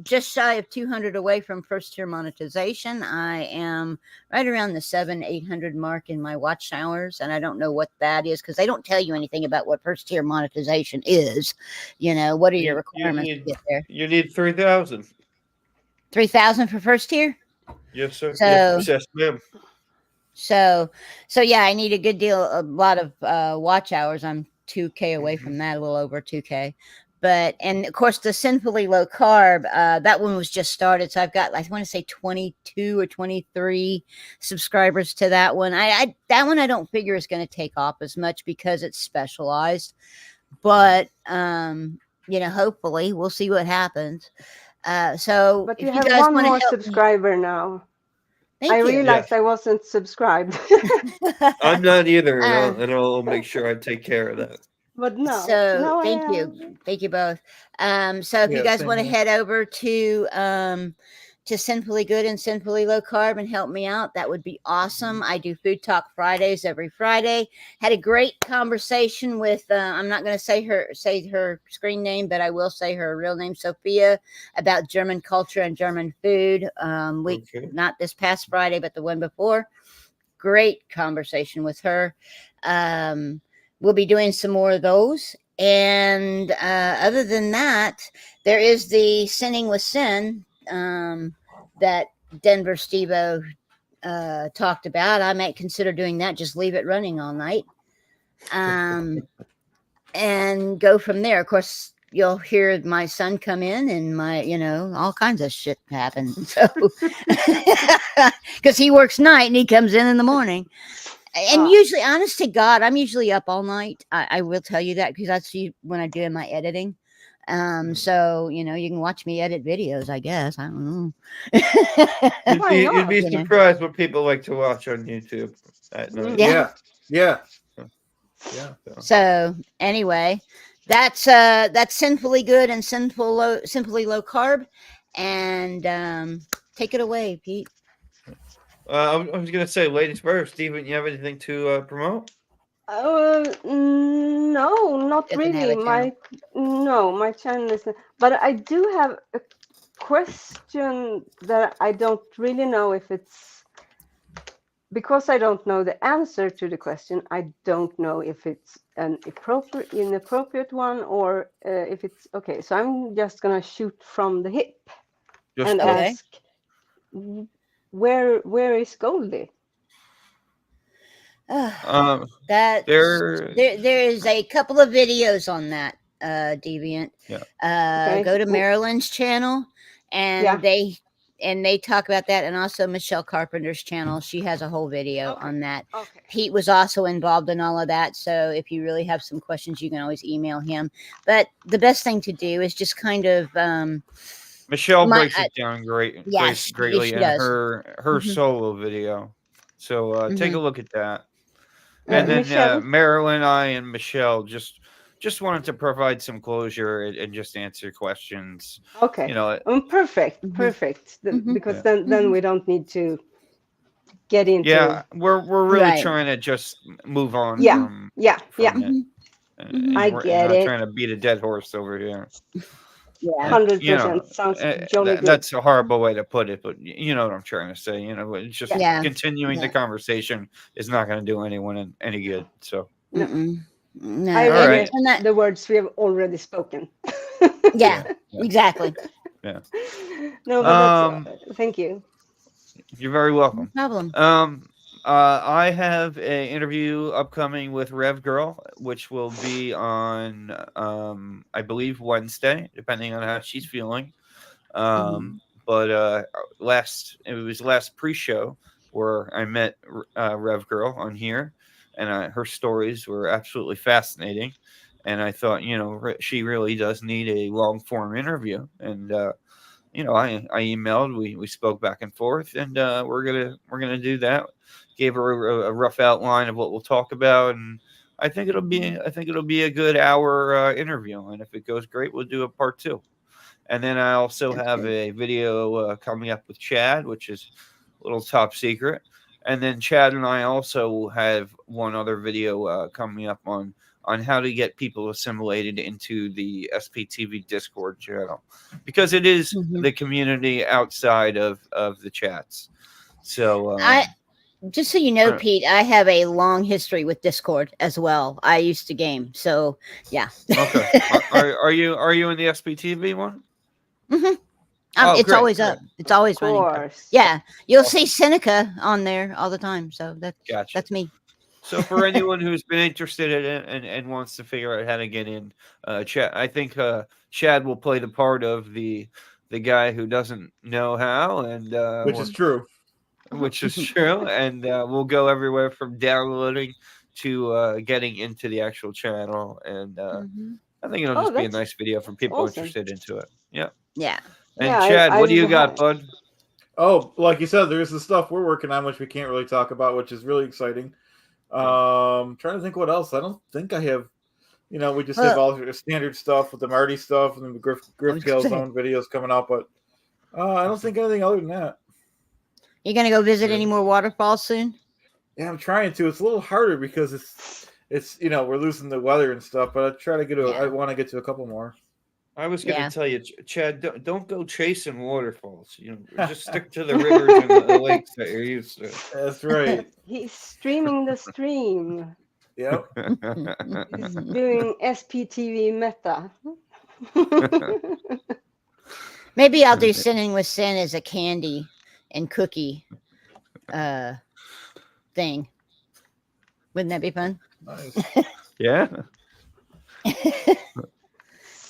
just shy of 200 away from first tier monetization. I am right around the 700-800 mark in my watch hours, and I don't know what that is because they don't tell you anything about what first tier monetization is. You know, what are your requirements to get there? You need 3,000. 3,000 for first tier? Yes, sir. So, yes, ma'am. So yeah, I need a lot of watch hours. I'm 2K away from that, a little over 2K. But, and of course, the Sinfully Low Carb, that one was just started. So I've got, I want to say 22 or 23 subscribers to that one. That one I don't figure is going to take off as much because it's specialized. But, you know, hopefully we'll see what happens. But you have one more subscriber now. I realized I wasn't subscribed. I'm not either, and I'll make sure I take care of that. But no. So thank you both. So if you guys want to head over to to Simply Good and Simply Low Carb and help me out, that would be awesome. I do Food Talk Fridays every Friday. Had a great conversation with, I'm not going to say her screen name, but I will say her real name, Sophia, about German culture and German food. Not this past Friday, but the one before. Great conversation with her. We'll be doing some more of those. And other than that, there is the Sinning with Sin that Denver Steve-O talked about. I might consider doing that. Just leave it running all night and go from there. Of course, you'll hear my son come in and all kinds of shit happen. So, because he works night and he comes in the morning. And usually, honest to God, I'm usually up all night. I will tell you that because that's when I'm doing my editing. So, you can watch me edit videos, I guess. I don't know. You'd be surprised what people like to watch on YouTube at night. Yeah. So anyway, that's Simply Good and Simply Low Carb. And take it away, Pete. I was going to say, ladies first. Steven, you have anything to promote? No, not really. My channel is. But I do have a question that I don't really know if it's because I don't know the answer to the question. I don't know if it's an inappropriate one or if it's okay. So I'm just gonna shoot from the hip and ask, where is Goldie? There is a couple of videos on that, Deviant. Go to Marilyn's channel and they talk about that, and also Michelle Carpenter's channel. She has a whole video on that. Pete was also involved in all of that, so if you really have some questions, you can always email him. But the best thing to do is just kind of Michelle breaks it down greatly in does. her solo video. So take a look at that. And then Marilyn, I, and Michelle just wanted to provide some closure and just answer questions. Okay. Perfect. Because then we don't need to get into. Yeah, we're really trying to just move on. From it. I get it. Trying to beat a dead horse over here. Yeah, 100% sounds jolly good. That's a horrible way to put it, but you know what I'm trying to say. It's just continuing the conversation is not going to do anyone any good. So no. I read the words we have already spoken. Exactly. Yeah. No, but thank you. You're very welcome. No problem. I have an interview upcoming with Rev Girl, which will be on, I believe, Wednesday, depending on how she's feeling. But it was last pre-show where I met Rev Girl on here, and her stories were absolutely fascinating. And I thought, she really does need a long-form interview. And I emailed, we spoke back and forth, and we're gonna do that. Gave her a rough outline of what we'll talk about, and I think it'll be a good hour interview. And if it goes great, we'll do a part 2. And then I also have a video coming up with Chad, which is a little top secret. And then Chad and I also have one other video coming up on how to get people assimilated into the SPTV Discord channel, because it is the community outside of the chats. So just so you know, Pete, I have a long history with Discord as well. I used to game, so yeah. Okay. Are you in the SPTV one? It's great, always up. It's always running. Yeah, you'll see Seneca on there all the time. So that's me. So for anyone who's been interested in it and wants to figure out how to get in, Chad, I think Chad will play the part of the guy who doesn't know how, and which is true. And we'll go everywhere from downloading to getting into the actual channel, and I think it'll just be a nice video for people interested into it. Yeah. And Chad, what do you got, bud? Oh, like you said, there's the stuff we're working on, which we can't really talk about, which is really exciting. Trying to think what else. I don't think I have. We just have all the standard stuff with the Marty stuff and the Griff Tail Zone videos coming out, but I don't think anything other than that. You gonna go visit any more waterfalls soon? Yeah, I'm trying to. It's a little harder because it's we're losing the weather and stuff. But I try to get I want to get to a couple more. I was going to tell you, Chad, don't go chasing waterfalls. Just stick to the rivers and the lakes that you're used to. That's right. He's streaming the stream. Yep. He's doing SPTV meta. Maybe I'll do Sinning with Sin as a candy and cookie thing. Wouldn't that be fun? Nice. Yeah.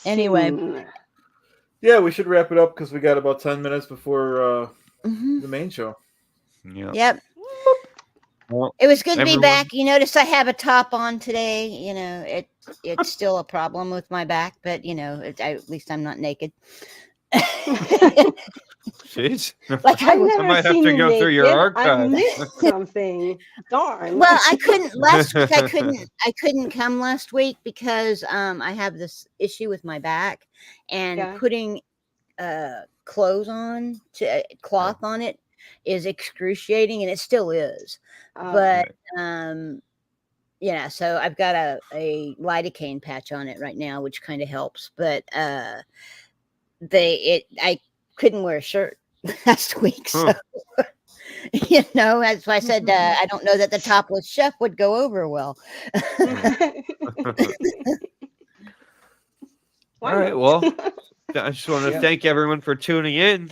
Anyway. Yeah, we should wrap it up because we got about 10 minutes before the main show. Yep. Well, it was good to be back. You notice I have a top on today. It's still a problem with my back, but at least I'm not naked. Jeez. Like I might have to go through your archive. I missed something. Darn. Well, I couldn't last week. I couldn't come last week because I have this issue with my back, and putting cloth on it is excruciating, and it still is. But so I've got a lidocaine patch on it right now, which kind of helps. But I couldn't wear a shirt last week, so that's why I said I don't know that the topless chef would go over well. All right, well, I just want to thank everyone for tuning in.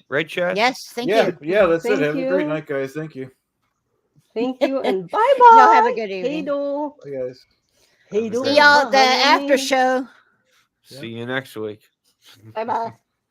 Right, Chad? Yes, thank you. Yeah, that's it. Have a great night, guys. Thank you. Thank you, and bye-bye. Y'all have a good evening. Hey-do. Bye, guys. Hey-do. See y'all at the after show. See you next week. Bye-bye.